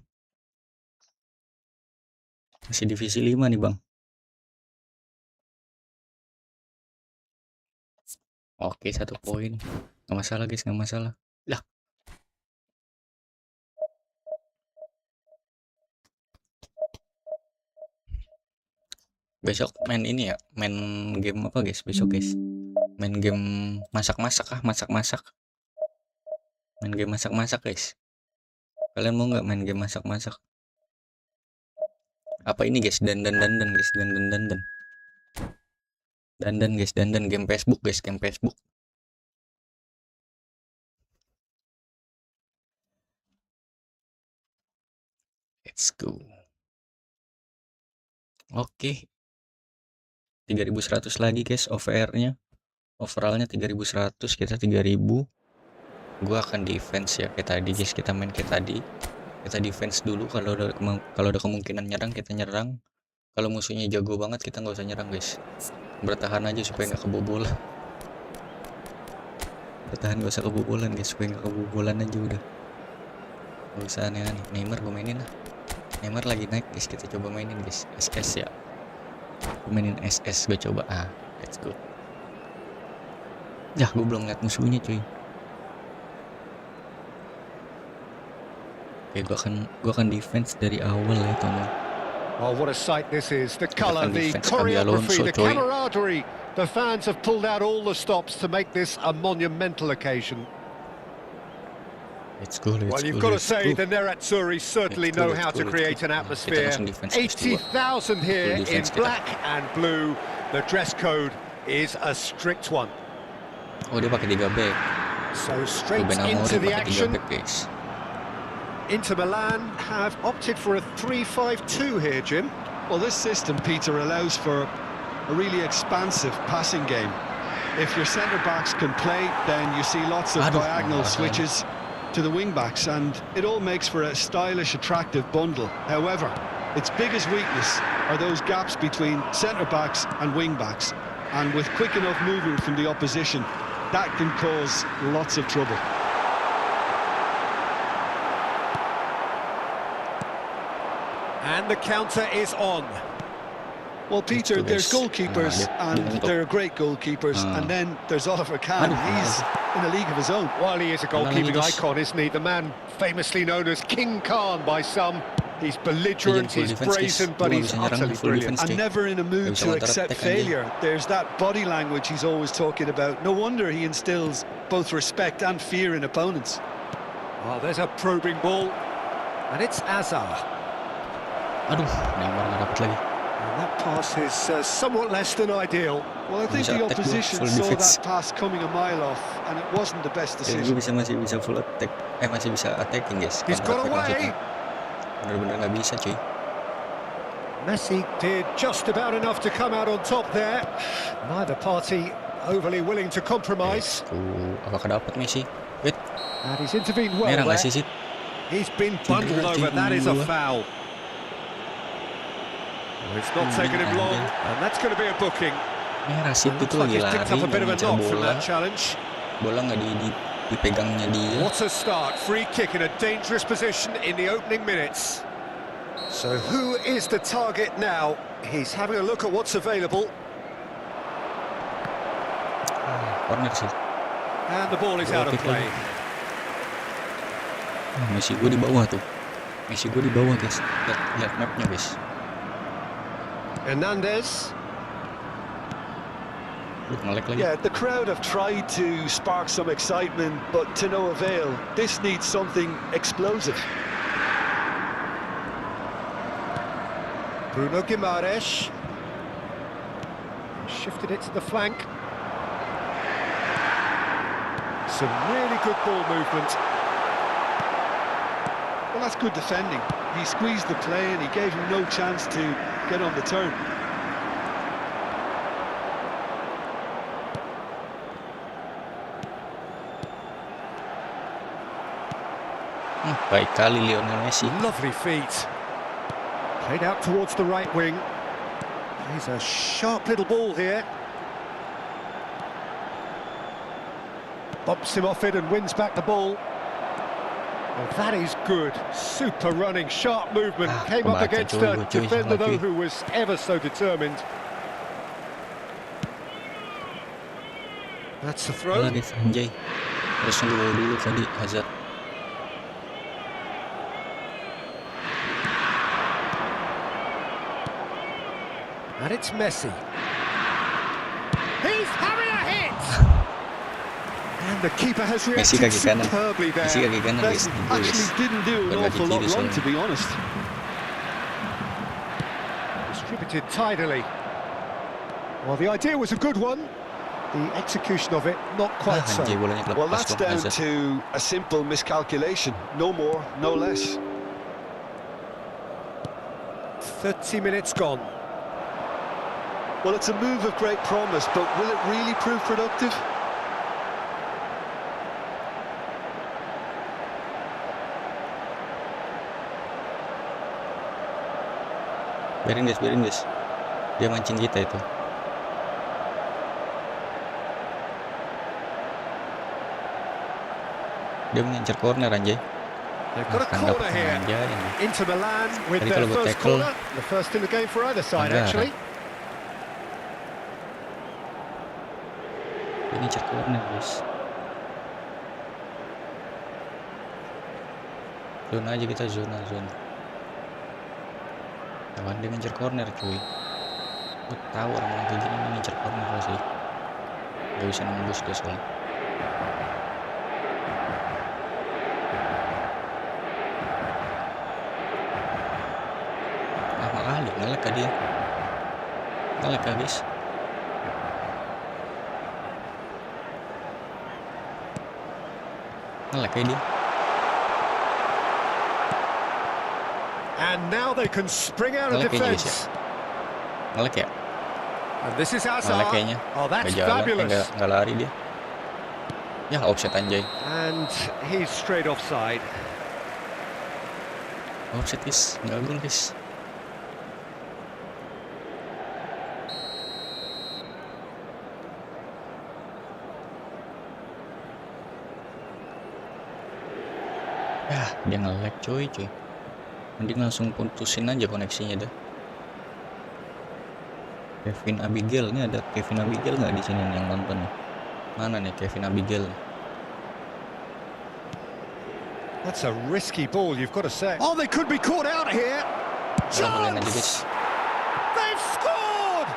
S1: Masih divisi 5 nih bang. Oke 1 poin. Gak masalah guys, gak masalah. Lah. Besok main ini ya, main game apa guys besok guys? Main game masak-masak masak-masak. Main game masak-masak guys. Kalian mau nggak main game masak-masak? Apa ini guys? Dandan guys, dandan. Dandan guys, dandan game Facebook guys, game Facebook. Let's go. Oke. 3100 lagi guys OVR-nya. Overall-nya 3100, kita 3000. Gua akan defense ya kayak tadi guys, kita main kayak tadi. Kita defense dulu, kalau ada kemungkinan nyerang kita nyerang. Kalau musuhnya jago banget kita nggak usah nyerang guys. Bertahan aja supaya nggak kebobolan. Bertahan nggak usah kebobolan guys, supaya nggak kebobolan aja udah. Nggak usah aneh-aneh. Neymar gue mainin lah. Neymar lagi naik guys, kita coba mainin guys. SS ya. Gue mainin SS, gue coba. Let's go. Ya, gue belum lihat musuhnya cuy. Oke, gue akan defense dari awal ya teman.
S2: Oh, what a sight this is. The colour, the
S1: defense kami
S2: choreography,
S1: Alonso,
S2: the
S1: coy.
S2: camaraderie. The fans have pulled out all the stops to make this a monumental occasion.
S1: Let's go,
S2: Well, you've got to say the Nerazzurri certainly know how to create an atmosphere. 80,000 here in black and blue. The dress code is a strict one.
S1: Oh, dia pakai 3 back.
S2: So straight
S1: Ruben Amorim
S2: into the
S1: pakai 3
S2: action.
S1: back, guys.
S2: Inter Milan have opted for a 3-5-2 here, Jim.
S3: Well, this system, Peter, allows for a really expansive passing game. If your centre-backs can play, then you see lots of diagonal switches to the wing-backs, and it all makes for a stylish, attractive bundle. However, its biggest weakness are those gaps between centre-backs and wing-backs, and with quick enough movement from the opposition, that can cause lots of trouble.
S2: And the counter is on.
S3: Well, Peter, there's goalkeepers, and there are great goalkeepers, and then there's Oliver Kahn. He's in a league of his own.
S2: Well, he is a goalkeeping icon, isn't he? The man famously known as King Khan by some. He's belligerent, he's brazen, but he's utterly brilliant.
S3: And never in a mood to accept failure. There's that body language he's always talking about. No wonder he instills both respect and fear in opponents.
S2: Oh, there's a probing ball, and it's Azar.
S1: Aduh, Neymar nggak dapat lagi.
S2: And that pass is somewhat less than ideal.
S3: Well, I think the opposition saw that pass coming a mile off, and it wasn't the best decision.
S1: Masih bisa full attack, masih bisa attacking, guys.
S2: He's got away.
S1: Bener-bener nggak bisa, cuy.
S2: Messi did just about enough to come out on top there. Neither party overly willing to compromise.
S1: Apakah dapat Messi? Wait.
S2: And he's intervened well
S1: Merah nggak
S2: there.
S1: sih, Sid?
S2: He's been bundled over. That is a foul. It's not taken him long, and that's going to be a booking.
S1: Merah sih itu lagi lari,
S2: picked up a bit of a knock from
S1: bola.
S2: that challenge.
S1: Bola nggak dipegangnya dia.
S2: What a start! Free kick in a dangerous position in the opening minutes. So who is the target now? He's having a look at what's available.
S1: Corner sih.
S2: And the ball is out of play.
S1: Messi gue di bawah tuh. Messi gue di bawah, guys. Lihat mapnya, guys.
S2: Hernandez.
S3: Yeah, the crowd have tried to spark some excitement, but to no avail. This needs something explosive.
S2: Bruno Guimaraes. Shifted it to the flank. Some really good ball movement.
S3: Well, that's good defending. He squeezed the play and he gave him no chance to get on the turn.
S1: Baik kali Lionel Messi.
S2: Lovely feet. Played out towards the right wing. He's a sharp little ball here. Bumps him off it and wins back the ball. Well, that is good. Super running, sharp movement. Came up against a defender, though, who was ever so determined. That's the throw.
S1: Anjay. Harus nunggu dulu tadi Hazard.
S2: And it's Messi. He's having a hit! And the keeper has reacted superbly there.
S1: Messi kaki kanan, guys.
S3: Actually didn't do an awful lot wrong, to be honest.
S2: Distributed tidily. Well, the idea was a good one. The execution of it, not quite so.
S3: Well, that's down to a simple miscalculation. No more, no less.
S2: 30 minutes gone.
S3: Well, it's a move of great promise, but will it really prove productive?
S1: Biarin guys. Dia mancing kita itu. Dia mengincar corner, anjay.
S2: They've got a corner here. Inter Milan with their first corner. The first in the game for either side, actually.
S1: Ini cek corner, guys. Zona aja kita, zona. Kawan dia ngincer corner cuy. Gue tahu orang kayak gini nih ngincer corner pasti. Gak bisa nembus dia soalnya. Lama kali ngelek kah dia? Ngelek kah guys? Ngelek kayak dia.
S2: And now they can spring out of
S1: Ngelek kayaknya guys ya.
S2: defence.
S1: Ngelek ya?
S2: And this is
S1: Ngelek
S2: Hazard.
S1: kayaknya.
S2: Oh, that's
S1: Gak jalan,
S2: fabulous.
S1: nggak lari dia. Ya offset anjay.
S2: And he's straight offside.
S1: Offset guys, nggak gol guys. Ya, dia nge-lag cuy. Mending langsung putusin aja koneksinya dah. Kevin Abigail, ini ada Kevin Abigail nggak di sini yang nonton? Mana nih Kevin Abigail?
S2: That's a risky ball, you've got to say. Oh, they could be caught out here.
S1: Kalian aja guys.
S2: They've scored!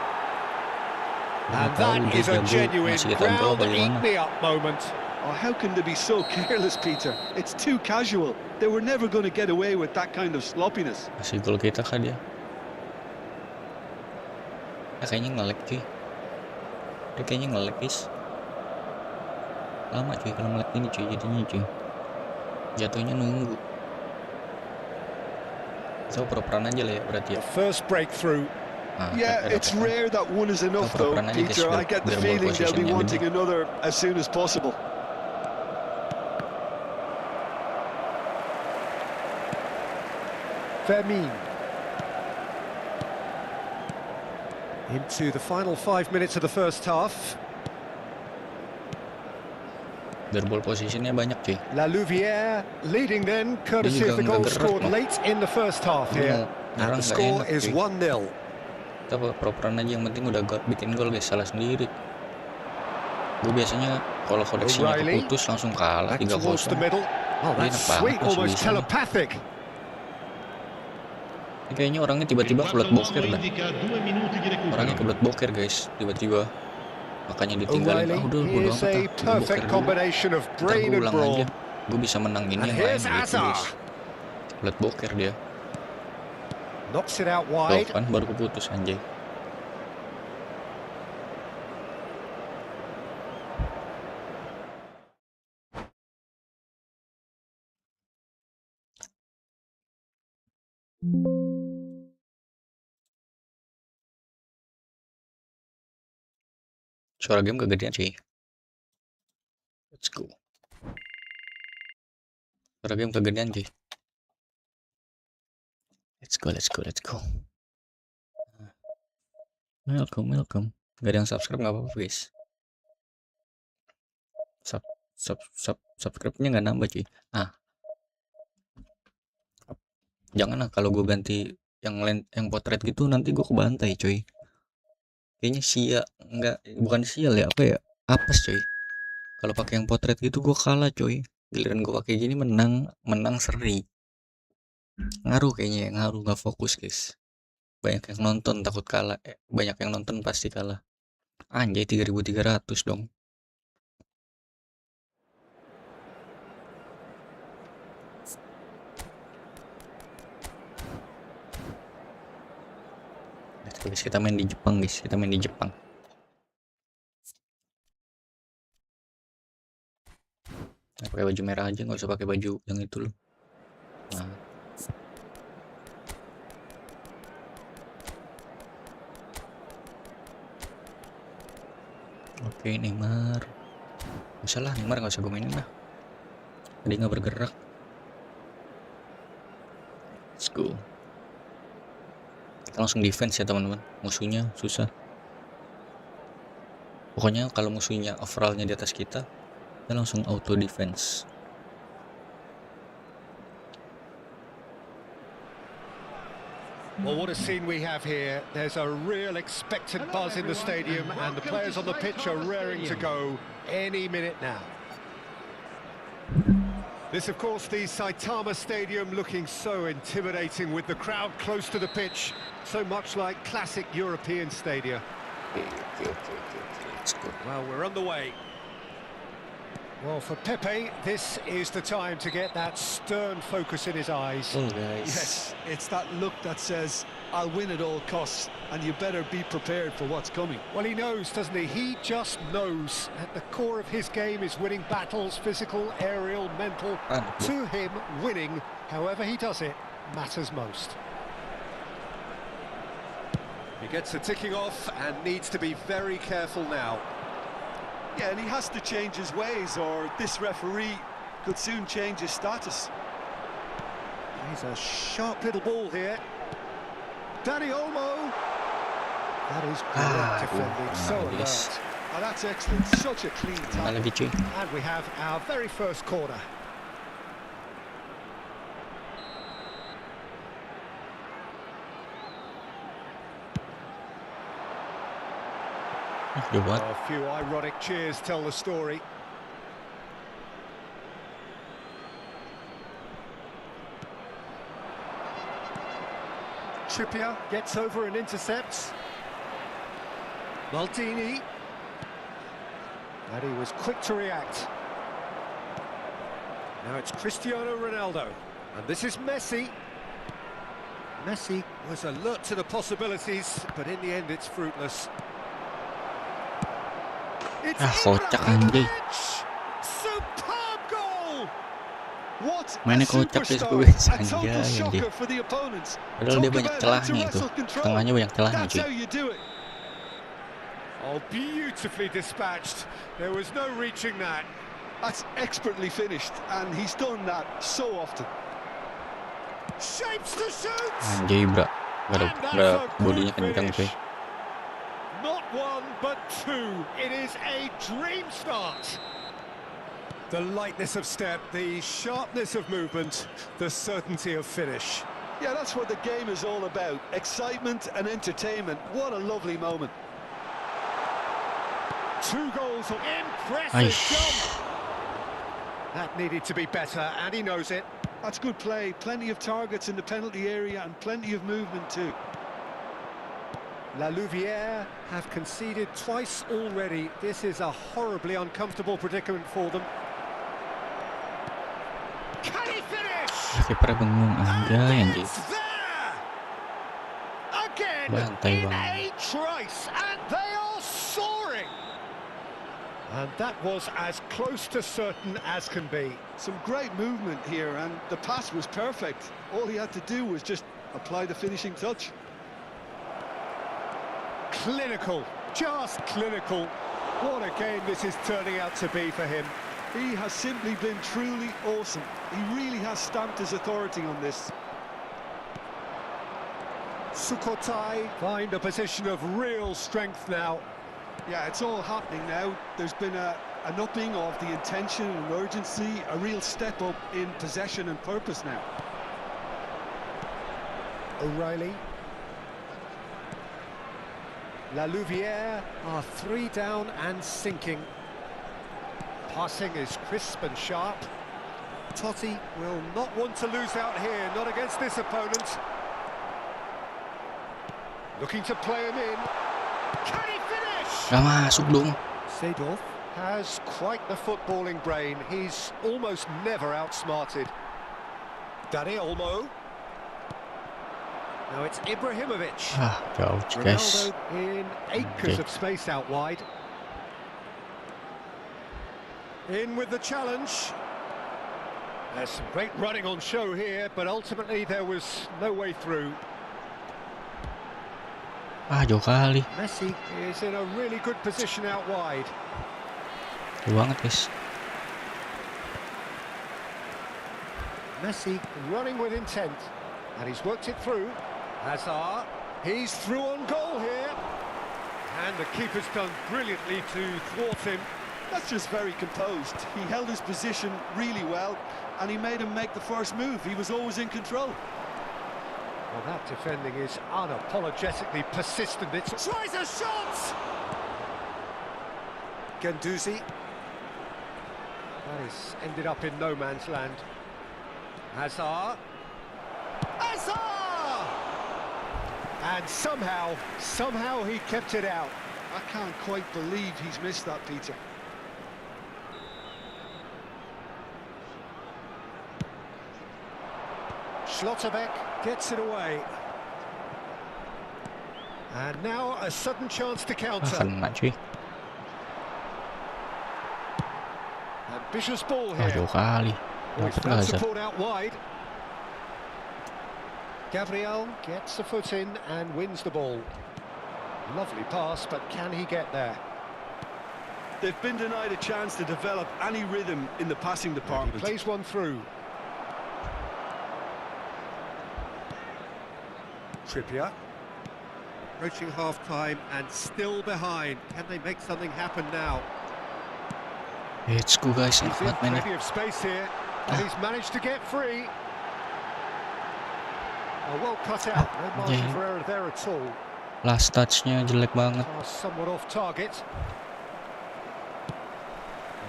S2: And
S1: Nggak tahu
S2: that
S1: dia
S2: is a
S1: jago
S2: genuine
S1: ngasih kita gol apa
S2: ground eat
S1: gimana.
S2: me up moment.
S3: Oh, how can they be so careless, Peter? It's too casual. They were never going to get away with that kind of sloppiness.
S1: Kasih gol kita kah dia? Kayaknya nge-lag cuy. Dia kayaknya nge-lag guys. Lama cuy kalau nge-lag ini cuy, jadinya cuy. Jatuhnya nunggu. So peran aja lah ya berarti ya.
S2: The first breakthrough.
S1: Nah,
S3: Yeah, it's rare that one is enough though, Peter. I get the feeling they'll be wanting another as soon as possible.
S2: Vermin. Into the final 5 minutes of the first half.
S1: Biar ball positionnya banyak cuy.
S2: La Louvière leading then, courtesy of the goal scored late in the first half here. And the score is 1-0.
S1: Kita pro-peran aja, yang penting udah bikin gol guys, salah sendiri. Gue biasanya kalau koneksinya keputus langsung kalah 3-0.
S2: Oh, that's sweet, almost telepathic.
S1: Ini kayaknya orangnya tiba-tiba kebelet boker dah. Orangnya kebelet boker guys, tiba-tiba. Makanya ditinggalin. Udah bodo amat ah, boker dulu. Ntar gue ulang aja. Gue bisa menang ini yang lain gitu guys. Kebelet boker dia.
S2: Knocks it out
S1: Tuh
S2: wide.
S1: kan baru keputus anjay. Suara game kegedean sih. Let's go. Suara game kegedean sih. Let's go. Welcome. Gak ada yang subscribe nggak apa-apa guys. Subscribe-nya nggak nambah cuy. Jangan lah kalau gue ganti yang potret gitu nanti gue kebantai cuy. Kayaknya bukan sial ya, apa ya, apes cuy. Kalau pakai yang potret gitu gue kalah cuy. Giliran gue pakai gini menang seri. Ngaruh kayaknya, ngaruh, nggak fokus guys. Banyak yang nonton takut kalah, banyak yang nonton pasti kalah. Anjay 3.300 dong. Guys, kita main di Jepang guys, pakai baju merah aja, nggak usah pakai baju yang itu loh. Nah. Oke, Neymar. Masalah Neymar nggak usah gue mainin lah. Dia nggak bergerak. Let's go. Kita langsung defense ya teman-teman. Musuhnya susah. Pokoknya kalau musuhnya overallnya di atas kita langsung auto defense.
S2: Well, what a scene we have here. There's a real expectant buzz in the stadium and the players on the pitch are raring to go any minute now. This, of course, the Saitama Stadium looking so intimidating with the crowd close to the pitch. So much like classic European stadia.
S1: Okay. Let's go.
S2: Well, we're underway. Well, for Pepe, this is the time to get that stern focus in his eyes.
S1: Oh, guys.
S3: Yes, it's that look that says, I'll win at all costs, and you better be prepared for what's coming.
S2: Well, he knows, doesn't he? He just knows. At the core of his game is winning battles, physical, aerial, mental. To him, winning, however he does it, matters most. He gets the ticking off and needs to be very careful now.
S3: Yeah, and he has to change his ways, or this referee could soon change his status.
S2: He's a sharp little ball here. Danny Olmo. That is great defending, so alert.
S3: Oh, that's excellent, such a clean tackle.
S2: And we have our very first corner. A few ironic cheers tell the story. Trippier gets over and intercepts. Maldini. And he was quick to react. Now it's Cristiano Ronaldo. And this is Messi. Messi was alert to the possibilities, but in the end it's fruitless. It's Ibrahimovic! Superb goal! What a superstar! A total shocker for the opponents.
S1: Padahal dia banyak celahnya itu. Tengahnya banyak celahnya,
S2: That's how you do it. Oh, beautifully dispatched. There was no reaching that.
S3: That's expertly finished, and he's done that so often.
S2: Shapes to shoot!
S1: Anjay, bro. Udah bodinya kencang, cuy.
S2: Not one, but two. It is a dream start. The lightness of step, the sharpness of movement, the certainty of finish.
S3: Yeah, that's what the game is all about. Excitement and entertainment. What a lovely moment.
S2: 2 goals. Impressive jump. That needed to be better, and he knows it.
S3: That's good play. Plenty of targets in the penalty area and plenty of movement too.
S2: La Louvière have conceded twice already. This is a horribly uncomfortable predicament for them. Can he finish?
S1: Kiper bengong, anjay.
S2: It's there! Again in a trice, and they are soaring. And that was as close to certain as can be.
S3: Some great movement here, and the pass was perfect. All he had to do was just apply the finishing touch.
S2: Clinical, just clinical. What a game this is turning out to be for him.
S3: He has simply been truly awesome. He really has stamped his authority on this.
S2: Sukhothai find a position of real strength now.
S3: Yeah, it's all happening now. There's been an upping of the intention and urgency, a real step up in possession and purpose now.
S2: O'Reilly. La Louvière are 3 down and sinking. Passing is crisp and sharp. Totti will not want to lose out here, not against this opponent. Looking to play him in. Can he finish?
S1: Gak masuk dong.
S2: Seedorf has quite the footballing brain. He's almost never outsmarted. Danny Olmo. Now it's Ibrahimovic.
S1: Jauh, guys.
S2: Ronaldo in acres of space out wide. In with the challenge. There's some great running on show here, but ultimately there was no way through.
S1: Jauh kali.
S2: Messi is in a really good position out wide.
S1: Jauh banget, guys.
S2: Messi running with intent, and he's worked it through. Hazard, he's through on goal here. And the keeper's done brilliantly to thwart him.
S3: That's just very composed. He held his position really well, and he made him make the first move. He was always in control.
S2: Well, that defending is unapologetically persistent. It tries a shot! Guendouzi. That is ended up in no man's land. Hazard. Hazard! And somehow he kept it out.
S3: I can't quite believe he's missed that, Peter.
S2: Schlotterbeck gets it away. And now a sudden chance to counter.
S1: Kena cuy.
S2: Ambitious ball here.
S1: Jauh kali.
S2: With
S1: Dapat
S2: no
S1: Hazard.
S2: support out wide. Gabriel gets the foot in and wins the ball. Lovely pass, but can he get there?
S3: They've been denied a chance to develop any rhythm in the passing
S2: He
S3: department.
S2: plays one through. Trippier. Approaching half-time and still behind. Can they make something happen now?
S1: Let's go guys, enak
S2: He's in
S1: banget mainnya.
S2: plenty of space here, and he's managed to get free. Oh, well cut out. No margin
S1: yeah.
S2: for error there at all.
S1: Last touch-nya jelek banget.
S2: Pass somewhat off target.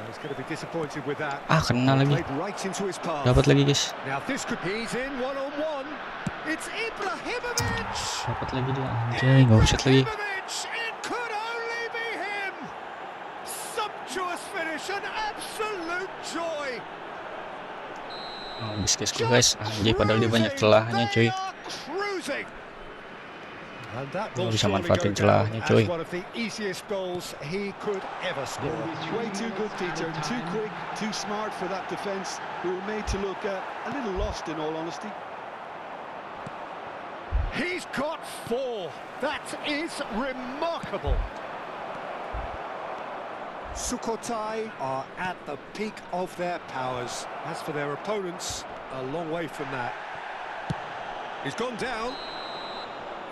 S2: He's going to be disappointed with that.
S1: Kena lagi.
S2: Played right into his path.
S1: Dapat lagi guys.
S2: Now this could. He's in one-on-one. It's Ibrahimovic.
S1: Dapat lagi dia. Anjay, nggak offset lagi.
S2: Ibrahimovic. It could only be him. Sumptuous finish, an absolute joy.
S1: Habis guys. Anjay, padahal dia banyak celahnya cuy. Nggak bisa manfaatin celahnya cuy.
S3: Way too good, Peter. Too quick, too smart for that defence. We were made to look a little lost, in all honesty.
S2: He's got 4. That is remarkable. Sukhothai are at the peak of their powers. As for their opponents, a long way from that. He's gone down.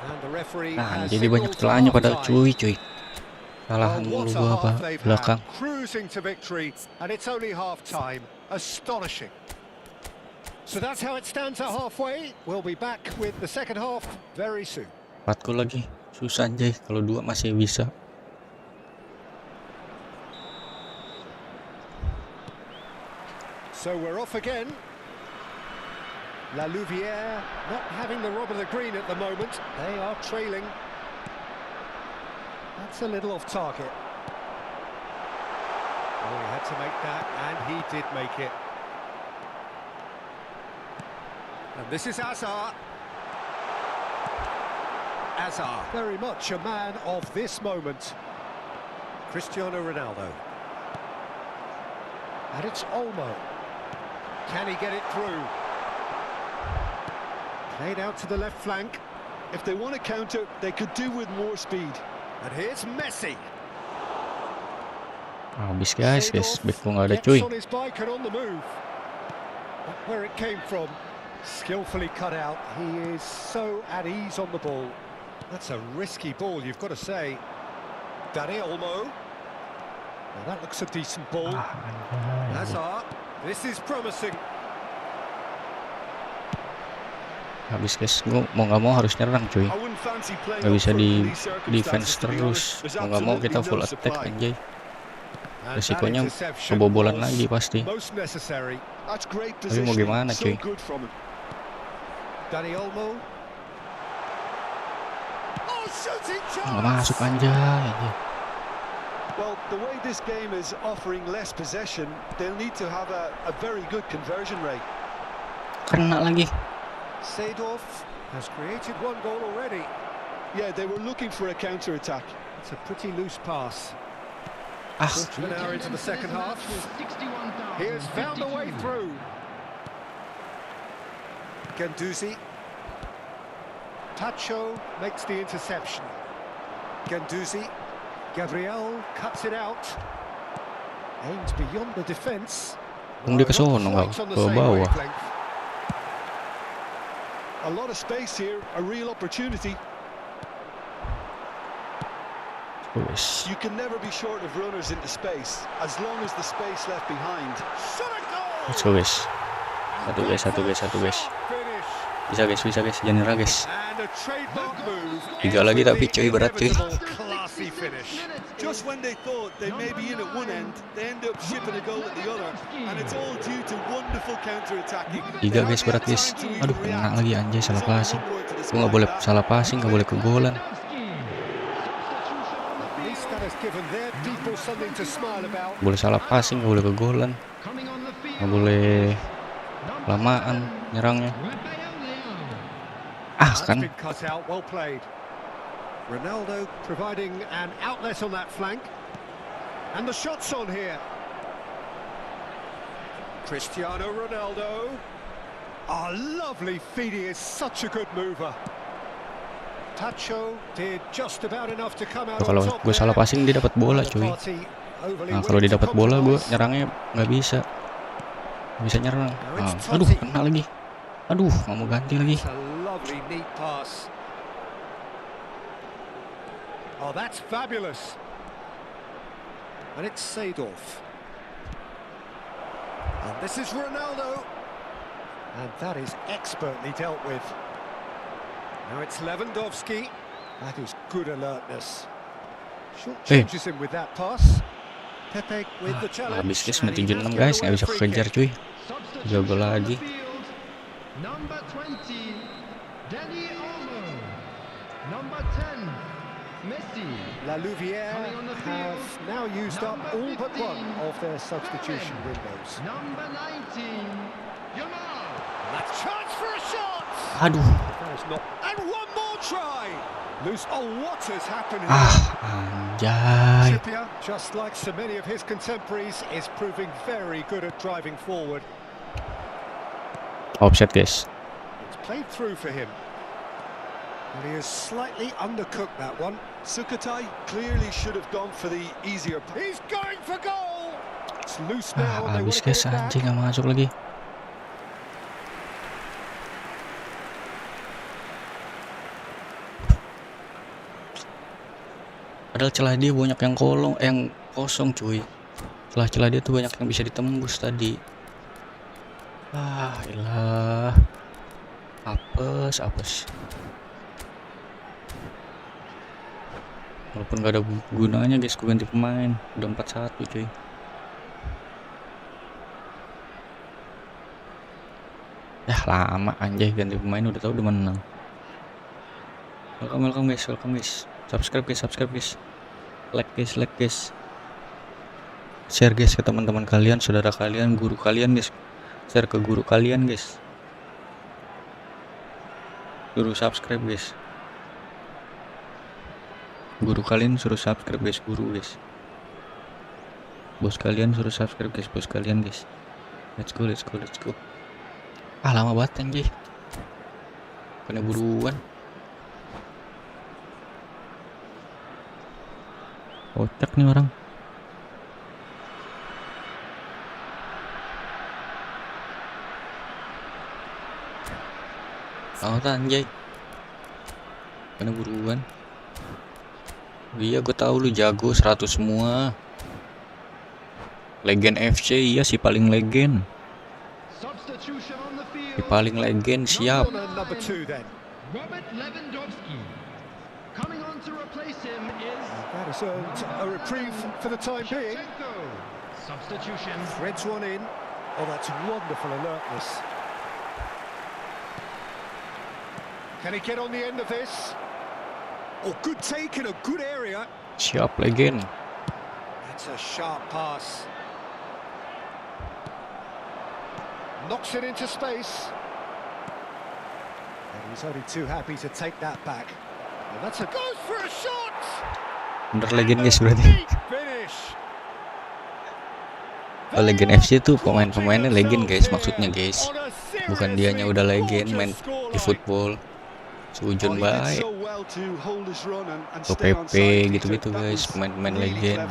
S2: And the referee has
S1: Jadi banyak celahnya padahal cuy. Salahan mulu gua apa belakang.
S2: Cruising to victory, and it's only half time. Astonishing. So that's how it stands at halfway. We'll be back with the second half very soon.
S1: 4 gol lagi. Susah anjay, kalau 2 masih bisa.
S2: So we're off again. La Louvière not having the rub of the green at the moment. They are trailing. That's a little off target. Oh, he had to make that, and he did make it. And this is Hazard. Hazard, very much a man of this moment. Cristiano Ronaldo. And it's Olmo. Can he get it through? Played out to the left flank.
S3: If they want to counter, they could do with more speed.
S2: And here's Messi.
S1: Habis guys, back gua nggak ada cuy.
S2: On his bike and on the move. But where it came from, skillfully cut out. He is so at ease on the ball. That's a risky ball, you've got to say. Dani Olmo. Now that looks a decent ball. Hazard. This is promising.
S1: Habis guys, gua mau nggak mau harus nyerang cuy. Nggak bisa di defense terus. Mau nggak mau kita full attack anjay. Resikonya kebobolan lagi pasti. Tapi mau gimana cuy? Nggak masuk anjay.
S3: Well, the way this game is offering less possession, they'll need to have a very good conversion rate.
S1: Kena lagi.
S2: Seedorf has created one goal already.
S3: Yeah, they were looking for a counter-attack.
S2: It's a pretty loose pass.
S1: An
S2: hour into the second half. He has found a way through. Guendouzi. Pacho makes the interception. Guendouzi. Gabriel cuts it out. Aims beyond the defence.
S1: Dia ke sono nggak ke bawah.
S3: A lot of space here, a real opportunity. You can never be short of runners into space, as long as the space left behind.
S1: Let's go guys. Satu guys. Bisa guys, jangan nyerah guys.
S2: And a trademark move.
S1: 3 lagi tapi cuy, berat cuy.
S2: Classy finish.
S3: Just when they thought they may be in at one end, they end up shipping a goal at the other, and it's all due to wonderful counter-attacking.
S1: 3 guys, berat guys. Aduh, kena lagi anjay, salah passing. Gue nggak boleh salah passing, nggak boleh kegolan. Boleh salah passing, nggak boleh kegolan. Nggak boleh lamaan nyerangnya. Ah kan.
S2: Ronaldo providing an outlet on that flank. And the shots on here. Cristiano Ronaldo. Oh, lovely feed. He is such a good mover. Tacho did just about enough to come out.
S1: Kalau gue salah passing dia dapat bola cuy. Nah kalau dia dapat bola gue nyerangnya nggak bisa. Nggak bisa nyerang. Nah, aduh kena lagi. Aduh nggak mau ganti lagi.
S2: Oh, that's fabulous. And it's Seedorf. And this is Ronaldo. And that is expertly dealt with. Now it's Lewandowski. That is good alertness. Short changes him with that pass. Pepe with the challenge.
S1: Habis guys, 76 guys, nggak bisa kejar cuy. 3 gol lagi.
S5: Number 20, Dani Olmo. Number 10, Messi.
S2: La Louvière have now used up all but one of their substitution windows.
S5: Number 19, Yamal.
S2: That's chance for a shot.
S1: Aduh.
S2: And one more try. Loose. Oh, what has happened here?
S1: Anjay.
S2: Trippier, just like so many of his contemporaries, is proving very good at driving forward.
S1: Offset guys.
S2: It's played through for him. And he has slightly undercooked that one.
S3: Sukatai clearly should have gone for the easier.
S2: He's going for goal. It's loose now.
S1: Habis guys, anjing nggak masuk lagi. Padahal celah dia banyak yang kosong cuy. Celah dia tuh banyak yang bisa ditembus tadi. Ilah. Apes. Walaupun gak ada gunanya guys, gue ganti pemain. Udah 4-1 cuy. Ya lama anjay ganti pemain, udah tahu udah menang. Welcome guys. Subscribe guys. Like guys. Share guys ke teman-teman kalian, saudara kalian, guru kalian guys. Share ke guru kalian guys. Suruh subscribe guys. Guru kalian suruh subscribe guys, guru guys. Bos kalian suruh subscribe guys, bos kalian guys. Let's go. Lama banget anjay. Kena buruan. Kocak nih orang. Anjay. Kena buruan. Iya gue tahu lu jago 100 semua. Legend FC, iya si paling legend. Si paling legend siap.
S5: Robert Lewandowski. Coming on to replace him is
S2: That has earned a reprieve for the time being.
S5: substitution.
S2: Threads one in. Oh, that's wonderful alertness. Can he get on the end of this? Oh, good take in a good area.
S1: Siap legend.
S2: That's a sharp pass. Knocks it into space. And he's only too happy to take that back. And that's a goes for a shot.
S1: Bener legend guys berarti. Legend FC itu pemain-pemainnya legend guys, maksudnya guys. Bukan dianya udah legend main eFootball. Sujun baik. Atau PP gitu-gitu guys, pemain-pemain legend.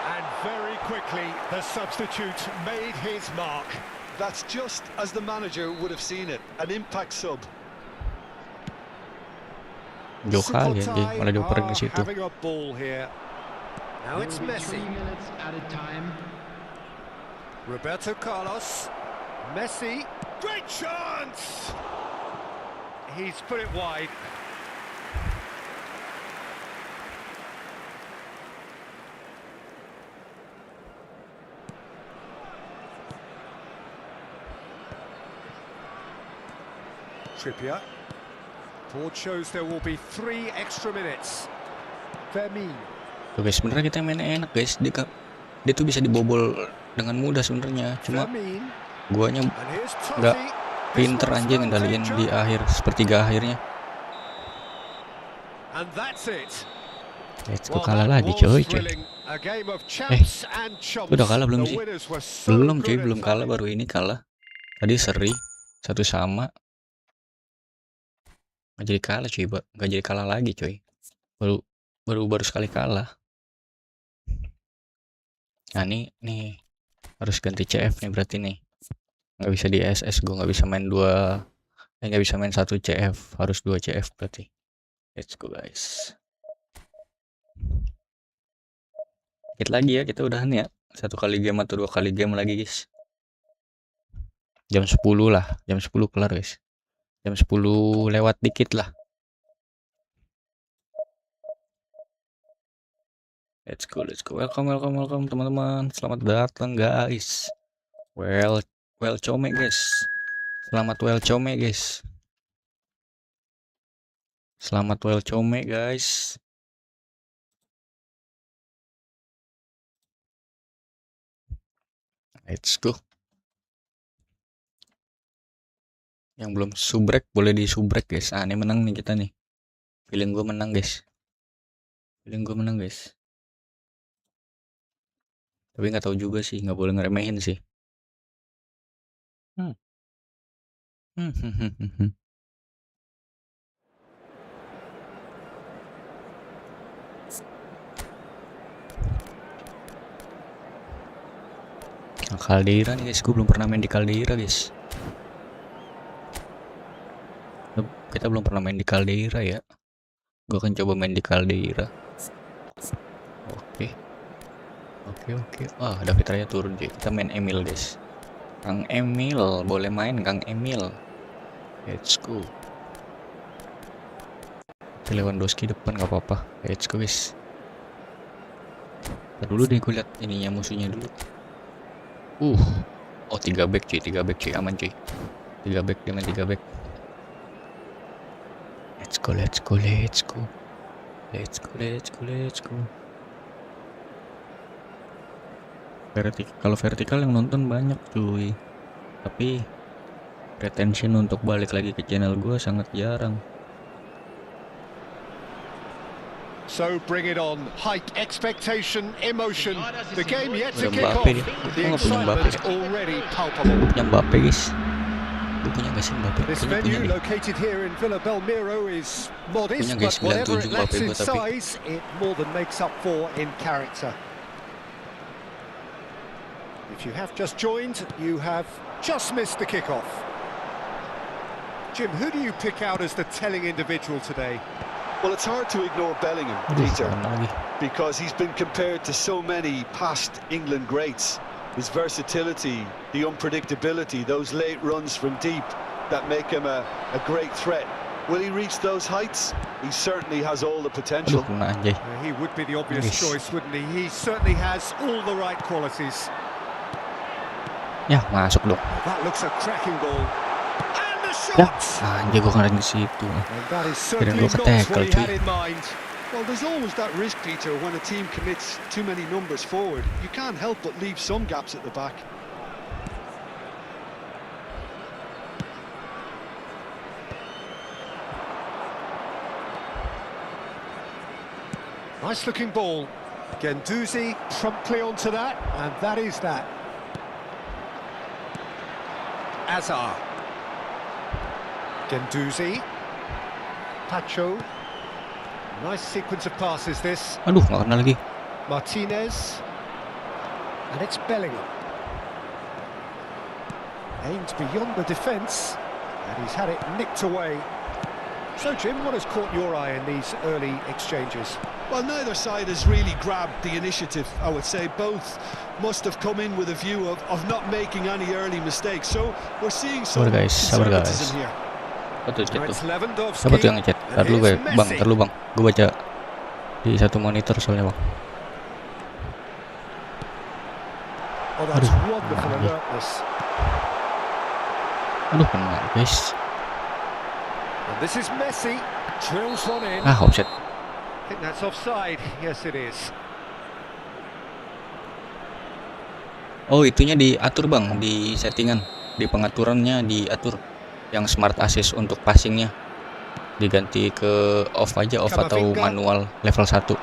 S2: And very quickly the substitute made his mark.
S3: That's just as the manager would have seen it, an impact sub.
S1: Jauh kali ya, malah dioperin ke situ.
S2: Now it's Messi.
S5: 3 minutes at a time.
S2: Roberto Carlos. Messi, great chance! He's put it wide. Trippier. Board shows there will be 3 extra minutes. Firmino.
S1: Tuh guys, sebenarnya kita mainnya enak guys. Dia tuh bisa dibobol dengan mudah sebenarnya. Cuma guanya nggak pinter aja ngendaliin di akhir sepertiga akhirnya. Let's go, kalah lagi coy. Udah kalah belum sih? Belum cuy, belum kalah, baru ini kalah. Tadi seri 1-1. Nggak jadi kalah cuy, nggak jadi kalah lagi coy. Baru sekali kalah. Nah nih harus ganti CF nih berarti nih. Nggak bisa di SS, gue nggak bisa main nggak bisa main 1 CF, harus 2 CF berarti. Let's go guys. Dikit lagi ya, kita udahan ya. 1 kali game atau 2 kali game lagi guys. Jam 10 lah, jam 10 kelar guys. Jam 10 lewat dikit lah. Let's go. Welcome teman-teman. Selamat datang guys. Welcome guys. Selamat welcome guys. Selamat welcome guys. Let's go. Yang belum subrek boleh di subrek guys. Ini menang nih kita nih. Feeling gue menang guys. Tapi nggak tahu juga sih, nggak boleh ngeremehin sih. Caldera nih guys, gue belum pernah main di Caldera guys. Kita belum pernah main di Caldera ya. Gue akan coba main di Caldera. Oke. David Raya turun deh. Kita main Emil guys. Kang Emil, boleh main Kang Emil. Let's go. Lewandowski depan gak apa-apa. Let's go guys. Ntar dulu deh, gue liat ininya musuhnya dulu. 3 back cuy, aman cuy. 3 back, dia main 3 back. Let's go. Kalau vertikal yang nonton banyak cuy, tapi retention untuk balik lagi ke channel gue sangat jarang.
S2: So bring it on, height, expectation, emotion. The game yet to kick off. The excitement already palpable.
S1: Punya Mbappe guys. Gue punya gak sih Mbappe?
S2: This venue located here in Villa Belmiro is modest, but whatever it lacks in size, it more than makes up for in character. If you have just joined, you have just missed the kickoff. Jim, who do you pick out as the telling individual today?
S3: Well, it's hard to ignore Bellingham, Peter, because he's been compared to so many past England greats. His versatility, the unpredictability, those late runs from deep that make him a great threat. Will he reach those heights? He certainly has all the potential.
S2: He would be the obvious choice, wouldn't he? He certainly has all the right qualities.
S1: Ya, masuk dong.
S2: That looks a cracking ball.
S1: Ya, anjir gue keren di situ. Kira gue ke-tackle cuy.
S3: Well, there's always that risk, Peter, when a team commits too many numbers forward. You can't help but leave some gaps at the back.
S2: Nice looking ball. Guendouzi promptly onto that, and that is that. Azar. Guendouzi. Pacho. Nice sequence of passes this.
S1: Aduh, nggak kena lagi.
S2: Martinez. And it's Bellingham. Aimed beyond the defence, and he's had it nicked away. So Jim, what has caught your eye in these early exchanges?
S3: Well, neither side has really grabbed the initiative, I would say. Both must have come in with a view of not making any early mistakes. So we're seeing some conservatism here.
S1: Betul chat tuh.
S2: It's Lewandowski.
S1: Siapa tuh yang ngechat? Ntar dulu bang, gue baca di satu monitor soalnya bang.
S2: Oh, that's wonderful alertness.
S1: Aduh kena guys.
S2: And this is Messi. Drills one in.
S1: Offset.
S2: I think that's offside. Yes, it is.
S1: Oh, itunya diatur bang, di settingan, di pengaturannya diatur. Yang smart assist untuk passingnya diganti ke off aja, off atau manual level 1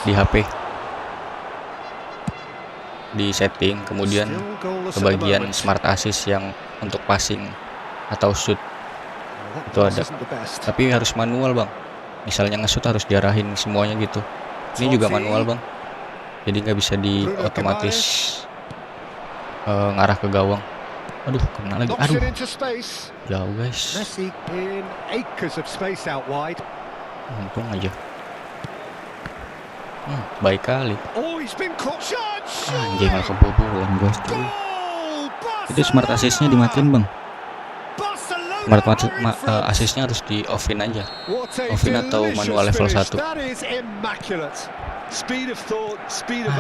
S1: di HP, di setting, kemudian ke bagian smart assist yang untuk passing atau shoot itu ada, tapi harus manual bang. Misalnya nge-shoot harus diarahin semuanya gitu. Ini juga manual bang, jadi nggak bisa di otomatis ngarah ke gawang. Aduh, kena lagi. Aduh, jauh guys.
S2: Messi in acres of space out wide.
S1: Untung aja. Baik kali. Anjing, malah kebobolan guys. Itu smart assist-nya dimatiin bang. Smart assist-nya harus di offin aja. Offin atau manual level 1.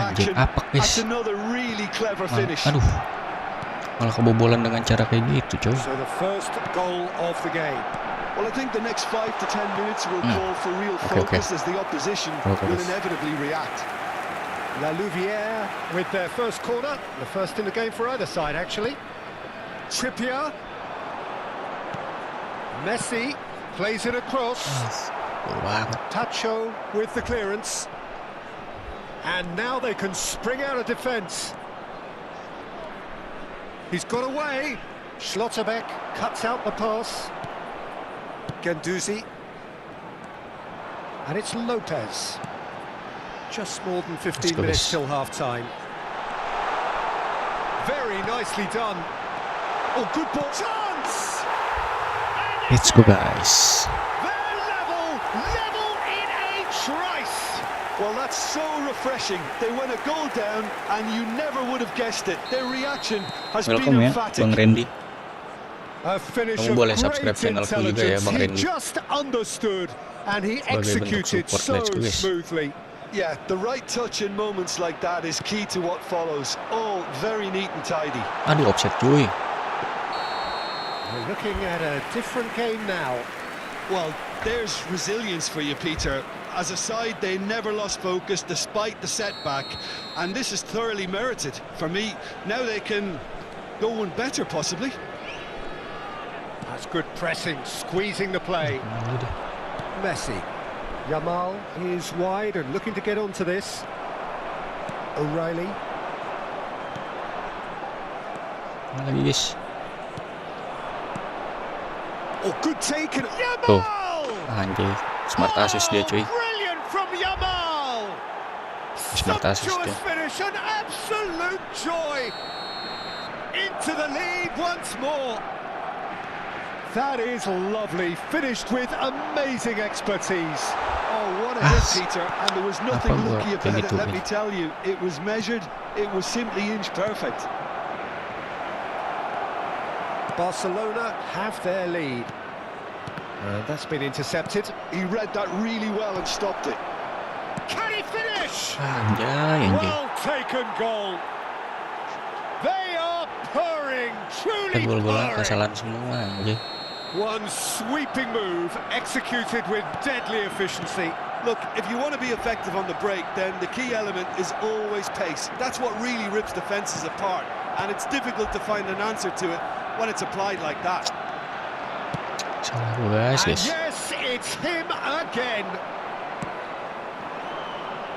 S1: Anjing, apak guys. Aduh, malah kebobolan dengan cara kayak gitu, coy.
S2: So the first goal of the game.
S3: Well, I think the next 5 to 10 minutes will call for real focus as the opposition will inevitably react.
S2: La Louvière with their first corner, the first in the game for either side actually. Trippier. Messi plays it across. Tacho with the clearance. And now they can spring out of defence. He's got away. Schlotterbeck cuts out the pass. Guendouzi. And it's Lopez. Just more than 15 minutes till half-time. Very nicely done. Oh, good ball. Chance!
S1: Let's go, guys.
S2: They're level in a trice.
S3: Well, that's so refreshing. They went a goal down, and you never would have guessed it. Their reaction has been emphatic.
S1: Bang Randy.
S2: A finish
S1: Kamu
S2: of
S1: boleh
S2: great
S1: subscribe channelku juga ya, Bang
S2: intelligence. He
S1: Randy.
S2: just understood, and he
S1: Sebagai bentuk
S2: executed
S1: support
S2: so
S1: matchku, guys.
S2: smoothly.
S3: Yeah, the right touch in moments like that is key to what follows. All very neat and tidy.
S1: Aduh, offset cuy.
S2: We're looking at a different game now.
S3: Well, there's resilience for you, Peter. As a side, they never lost focus despite the setback, and this is thoroughly merited. For me, now they can go one better, possibly.
S2: That's good pressing, squeezing the play. Messi. Yamal is wide and looking to get onto this. O'Reilly.
S1: Mana lagi guys?
S2: Oh, good take and
S1: Tuh,
S2: Yamal!
S1: anjir, smart assist dia cuy.
S2: Brilliant from Yamal!
S1: Smart assist dia.
S2: Finish, an absolute joy! Into the lead once more. That is lovely, finished with amazing expertise.
S3: Oh, what a hit, Peter, and there was nothing lucky about it, let me tell you. It was measured, it was simply inch perfect.
S2: Barcelona have their lead. That's been intercepted.
S3: He read that really well and stopped it.
S2: Can he finish?
S1: Anjay.
S2: Well taken goal. They are purring, truly
S1: Gol-golan
S2: purring.
S1: kesalahan semua anjir.
S2: One sweeping move executed with deadly efficiency.
S3: Look, if you want to be effective on the break, then the key element is always pace. That's what really rips defences apart, and it's difficult to find an answer to it when it's applied like that.
S1: Salah guys.
S2: And yes, it's him again.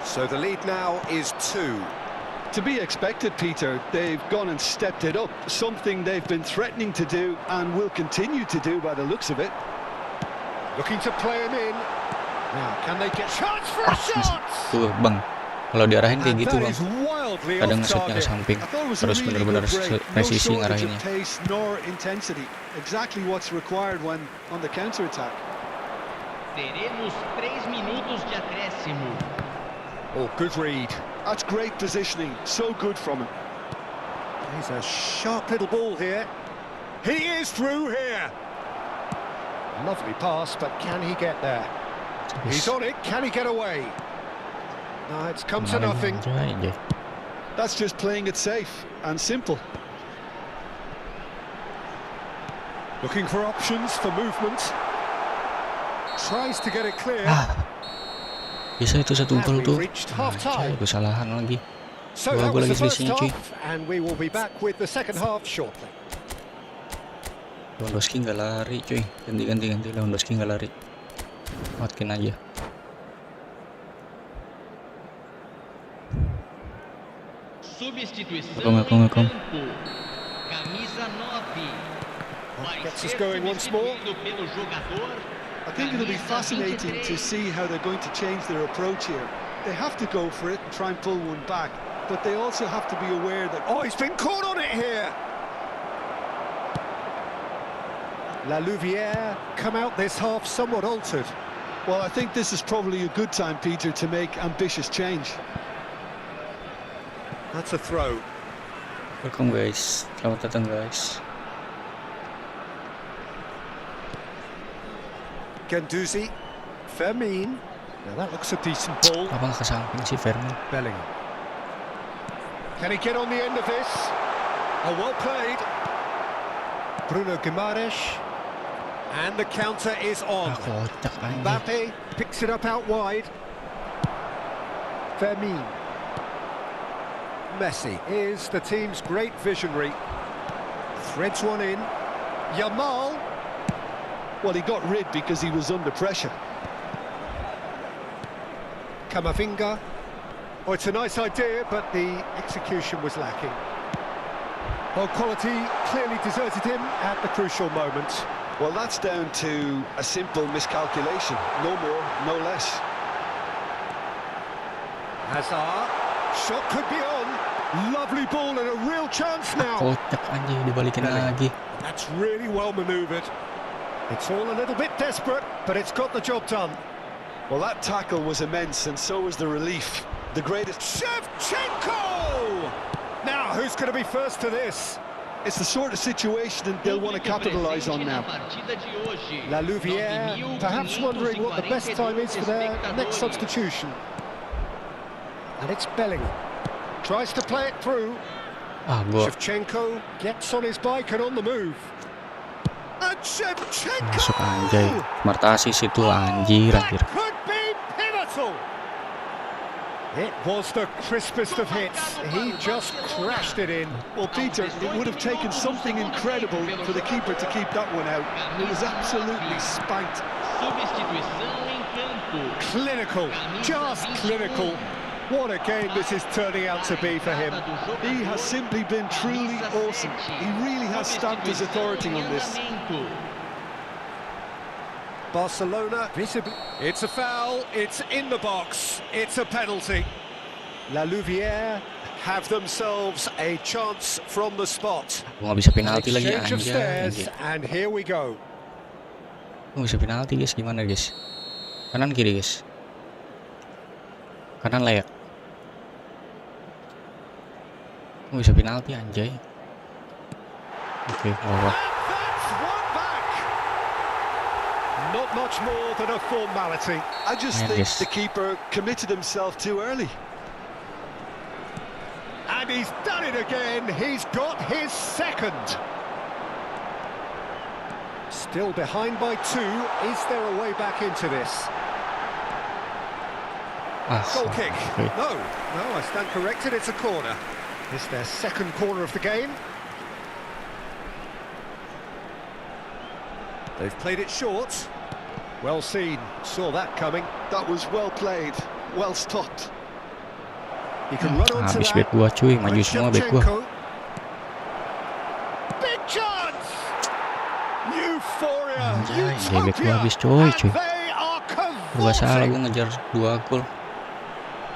S2: So the lead now is 2.
S3: To be expected, Peter. They've gone and stepped it up, something they've been threatening to do and will continue to do by the looks of it.
S2: Looking to play him in. Now, can they get chance for a shot?
S1: Tuh bang, kalau diarahin kayak gitu bang.
S2: That is wild Wildly
S1: kadang
S2: off
S1: nge-shootnya ke
S2: target.
S1: samping,
S3: I thought it was a
S1: terus
S3: really
S1: bener-bener
S3: good break. No
S1: presisi
S3: shortage of
S1: ngarahinnya.
S3: pace nor intensity. Exactly what's required when on the counter attack.
S5: Teremos 3 minutos de acréscimo.
S2: Oh, good read.
S3: That's great positioning. So good from him.
S2: He's a sharp little ball here. He is through here. Lovely pass, but can he get there? He's on it. Can he get away? No, it's come to nothing.
S3: That's just playing it safe and simple.
S2: Looking for options for movement. Tries to get it clear.
S1: Bisa itu satu gol tuh.
S2: Reached half time.
S1: Kesalahan lagi.
S2: So
S1: Dua
S2: that
S1: gol
S2: was
S1: lagi
S2: the first
S1: selisihnya, cuy.
S2: half, and we will be back with the second half shortly.
S1: Lewandowski nggak lari, cuy. Ganti Lewandowski nggak lari. Watkin aja.
S5: Substituição
S1: Welcome.
S5: em campo. Camisa 9. Vai
S2: Gets us
S5: ser
S2: going once more.
S5: substituído pelo jogador.
S3: I think it'll be
S5: camisa
S3: fascinating to
S5: 23.
S3: see how they're going to change their approach here. They have to go for it and try and pull one back, but they also have to be aware that
S2: Oh, he's been caught on it here. La Louvière come out this half somewhat altered.
S3: well, I think this is probably a good time, Peter, to make ambitious change.
S2: That's a throw.
S1: Welcome guys. Selamat datang guys.
S2: Guendouzi. Firmine. Now that looks a decent ball.
S1: Apa nggak ke samping sih Vermin?
S2: Bellingham. Can he get on the end of this? Oh, well played. Bruno Guimaraes. And the counter is on.
S1: Kocak anjir.
S2: Mbappe picks it up out wide. Firmine. Messi is the team's great visionary. Threads one in. Yamal.
S3: Well, he got rid because he was under pressure.
S2: Camavinga. Oh, it's a nice idea, but the execution was lacking. Well, quality clearly deserted him at the crucial moment.
S3: Well, that's down to a simple miscalculation. No more, no less.
S2: Hazard. Shot could be on. Lovely ball and a real chance now.
S1: Kocak anjir, dibalikin lagi.
S2: That's really well manoeuvred. It's all a little bit desperate, but it's got the job done.
S3: Well, that tackle was immense, and so was the relief. The greatest.
S2: Shevchenko! Now, who's going to be first to this?
S3: It's the sort of situation that they'll want to capitalise on now.
S2: La Louvière, perhaps wondering what the best time is for their next substitution. And it's Bellingham. Tries to play it through.
S1: Gua
S2: Shevchenko gets on his bike and on the move. And Shevchenko!
S1: masuk anjay. Smart assist itu anjir.
S2: That could be pivotal! It was the crispest of hits. He just crashed it in.
S3: Well, Peter, it would have taken something incredible for the keeper to keep that one out. It was absolutely spanked.
S5: Substituição em campo.
S2: Clinical, just clinical. What a game this is turning out to be for him.
S3: He has simply been truly awesome. He really has stamped his authority on this.
S2: Barcelona, visibly. It's a foul, it's in the box, it's a penalty. La Louvière have themselves a chance from the spot.
S1: Gua nggak bisa penalti lagi
S2: Exchange of stairs,
S1: anjay.
S2: and here we go.
S1: Gua nggak bisa penalti guys, gimana guys? Kanan kiri guys. Kanan layak. Gua bisa penalti anjay. Oke, bawah.
S2: That's one back. Not much more than a formality.
S3: I just
S1: Man,
S3: think
S1: yes.
S3: the keeper committed himself too early.
S2: And he's done it again. He's got his second. Still behind by 2. Is there a way back into this? Goal kick.
S1: Okay.
S2: No, I stand corrected. It's a corner. It's their second corner of the game. They've played it short. Well seen. Saw that coming.
S3: That was well played, well stopped.
S2: He can run onto
S1: Habis
S2: that.
S1: bet gua cuy, maju
S2: And
S1: semua bet gua.
S2: Shevchenko. Big chance! Euphoria!
S1: Anjay, bet gua
S2: Utopia!
S1: habis coy.
S2: And they are
S1: Gua salah,
S2: cavorting!
S1: gua ngejar 2 gol.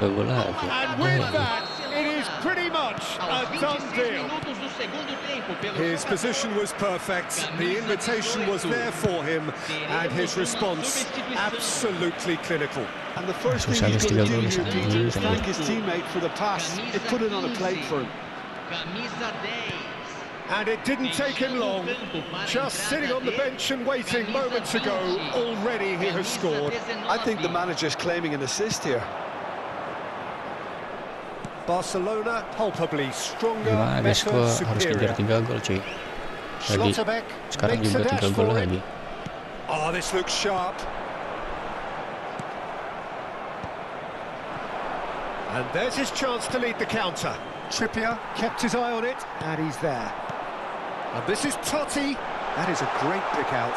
S1: 2 gol lagi.
S2: And with that, it is pretty much a
S5: Aos
S2: done
S5: 26
S2: deal.
S5: minutos do segundo tempo, pelo
S2: His
S5: jogador.
S2: position was perfect, the invitation was there for him, and his response absolutely clinical.
S3: And the first thing he's going to do here, Peter, is thank his teammate for the pass. It put it on a plate for him.
S5: Camisa 10.
S2: And it didn't take him long. Just sitting on the bench and waiting moments ago, already he has scored.
S3: I think the manager's claiming an assist here.
S2: Barcelona palpably stronger,
S1: Gimana guys,
S2: better,
S1: gua harus kejar
S2: superior.
S1: 3 gol cuy. Lagi
S2: Schlotterbeck
S1: sekarang
S2: makes a
S1: juga
S2: dash
S1: 3 gol
S2: for it.
S1: lagi.
S2: Oh, this looks sharp. And there's his chance to lead the counter. Trippier kept his eye on it, and he's there. And this is Totti. That is a great pick out.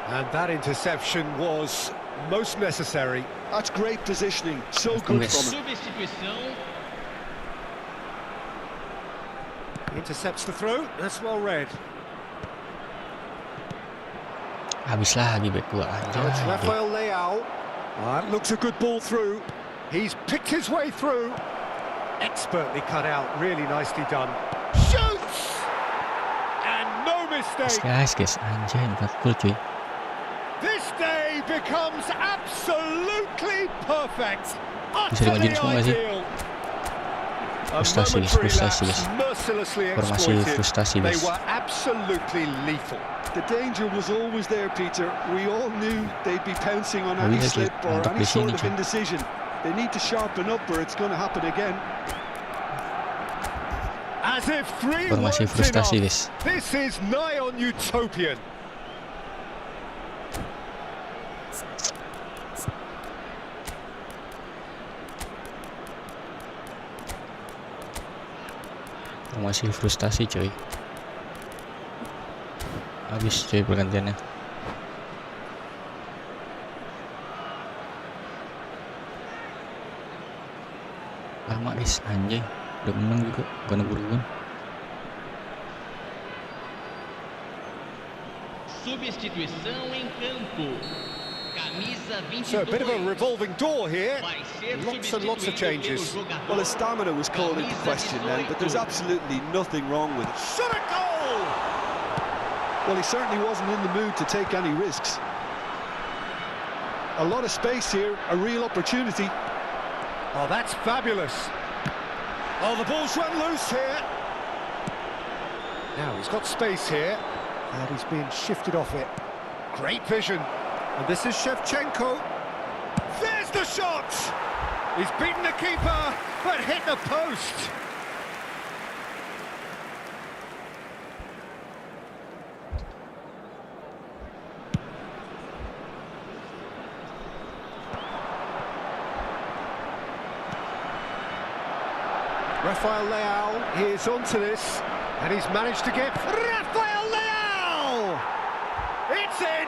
S2: And that interception was most necessary.
S3: That's great positioning. So good from him.
S5: Substituição.
S2: Intercepts the throw. That's well read.
S1: Habis lagi back gua
S2: Now it's
S1: aja.
S2: Rafael Leao. That looks a good ball through. He's picked his way through. Expertly cut out. Really nicely done. Shoots! And no mistake.
S1: Guys, anjay 4 gol cuy.
S2: This day becomes absolutely perfect.
S1: Bisa
S2: Utterly
S1: dimajuin semua nggak sih?
S2: ideal. A
S1: Frustasi, guys,
S2: momentary
S1: frustasi,
S2: lapse,
S1: guys.
S2: mercilessly
S1: Formasi
S2: exploited.
S1: frustasi,
S2: They
S1: guys.
S2: were absolutely lethal.
S3: The danger was always there, Peter. We all knew they'd be pouncing on
S1: Oh,
S3: any
S1: iya,
S3: slip
S1: Ki.
S3: or
S1: Mantap
S3: any
S1: di sini,
S3: sort of
S1: cuy.
S3: indecision. They need to sharpen up or it's going to happen again.
S2: As if three
S1: Formasi
S2: weren't
S1: frustasi
S2: enough.
S1: guys.
S2: This is nigh on utopian.
S1: Masih frustasi coy. Habis coy pergantiannya. Lama guys, anjing. Udah menang juga, bukan ngeburu-buruan.
S5: Substituição em campo. Camisa 22.
S2: So a bit of a revolving door here.
S5: Vai ser
S2: Lots and lots of
S5: substituído
S2: changes.
S5: pelo jogador.
S3: Well, his stamina was called into question then, but there's absolutely nothing wrong with it.
S2: Shot a goal!
S3: Well, he certainly wasn't in the mood to take any risks. A lot of space here, a real opportunity.
S2: Oh, that's fabulous. Oh, the ball's run loose here. Now he's got space here, and he's being shifted off it. Great vision. And this is Shevchenko. There's the shot! He's beaten the keeper, but hit the post. Rafael Leao is onto this, and he's managed to get Rafael Leao! It's in!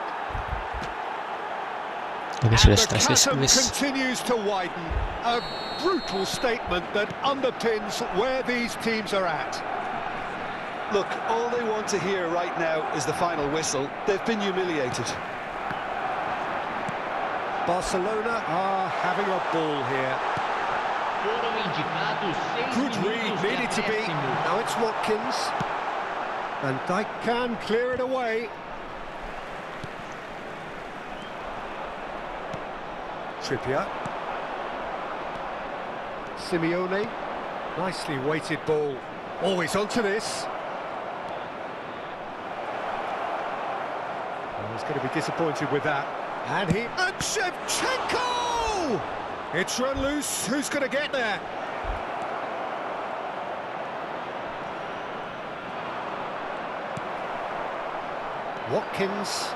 S1: Oke,
S2: And
S1: sudah
S2: the
S1: stres
S2: chasm
S1: guys.
S2: continues to widen. A brutal statement that underpins where these teams are at.
S3: Look, all they want to hear right now is the final whistle. They've been humiliated.
S2: Barcelona are having a ball here.
S5: Foram indicados 6
S2: Good read,
S5: minutos de
S2: needed to be.
S5: acréscimo.
S2: Now it's Watkins. And Dijk can clear it away. Trippier. Simeone. Nicely weighted ball. Always onto this. Oh, he's going to be disappointed with that. And Shevchenko! It's run loose. Who's going to get there? Watkins.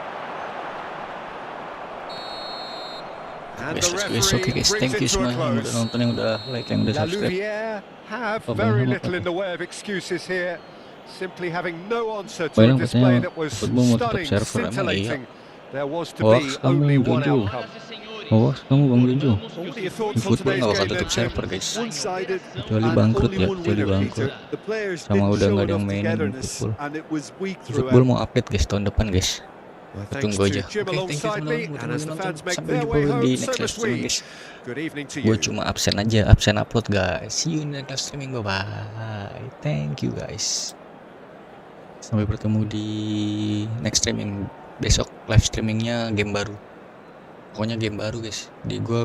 S2: And
S1: Guys,
S2: the
S1: guys, oke
S2: referee
S1: guys,
S2: brings
S1: thank you
S2: it to
S1: semua
S2: a
S1: yang udah
S2: close.
S1: nonton, yang udah like, yang udah
S2: La
S1: subscribe.
S2: Louvière have
S1: Oh,
S2: very
S1: belum,
S2: little
S1: apa?
S2: in the way of excuses here, simply having no answer to
S1: Bayang
S2: a display
S1: katanya
S2: that was
S1: football mau tutup
S2: stunning,
S1: server, emang iya?
S2: scintillating. There was to
S1: Hoax
S2: be
S1: kamu,
S2: only one
S1: Jojo.
S2: outcome.
S1: Oh, kamu Bang Jojo.
S5: Recordamos que
S2: What
S5: o
S2: are your
S5: circuito
S2: thoughts on
S1: eFootball
S2: today's
S1: nggak bakal
S2: game
S1: tutup
S2: then,
S1: server
S2: Tim?
S1: guys.
S3: One-sided
S1: Kecuali
S3: and
S1: bangkrut
S3: only
S1: ya,
S3: one
S1: kecuali
S3: winner,
S1: bangkrut.
S3: Peter. The players
S1: Sama
S3: didn't
S1: udah
S3: show
S1: nggak ada
S3: enough
S1: yang mainin
S3: togetherness
S1: eFootball.
S3: and it was weak
S1: eFootball
S3: throughout.
S1: mau update guys tahun depan guys.
S2: Well, thanks
S1: Tunggu
S2: to
S1: aja.
S2: Jim
S1: Oke, thank you
S2: alongside me,
S1: teman-teman
S2: and
S1: udah
S2: as the
S1: nonton.
S2: fans make
S1: Sampai
S2: their
S1: jumpa
S2: way
S1: di
S2: home,
S1: next
S2: so
S1: live
S2: must
S1: streaming,
S2: we.
S1: guys.
S2: Good evening to
S1: Gue
S2: you.
S1: cuma absen aja, absen upload guys. See you in the next live streaming, bye bye. Thank you guys. Sampai bertemu di next streaming besok. Live streamingnya game baru. Pokoknya game baru guys. Di gua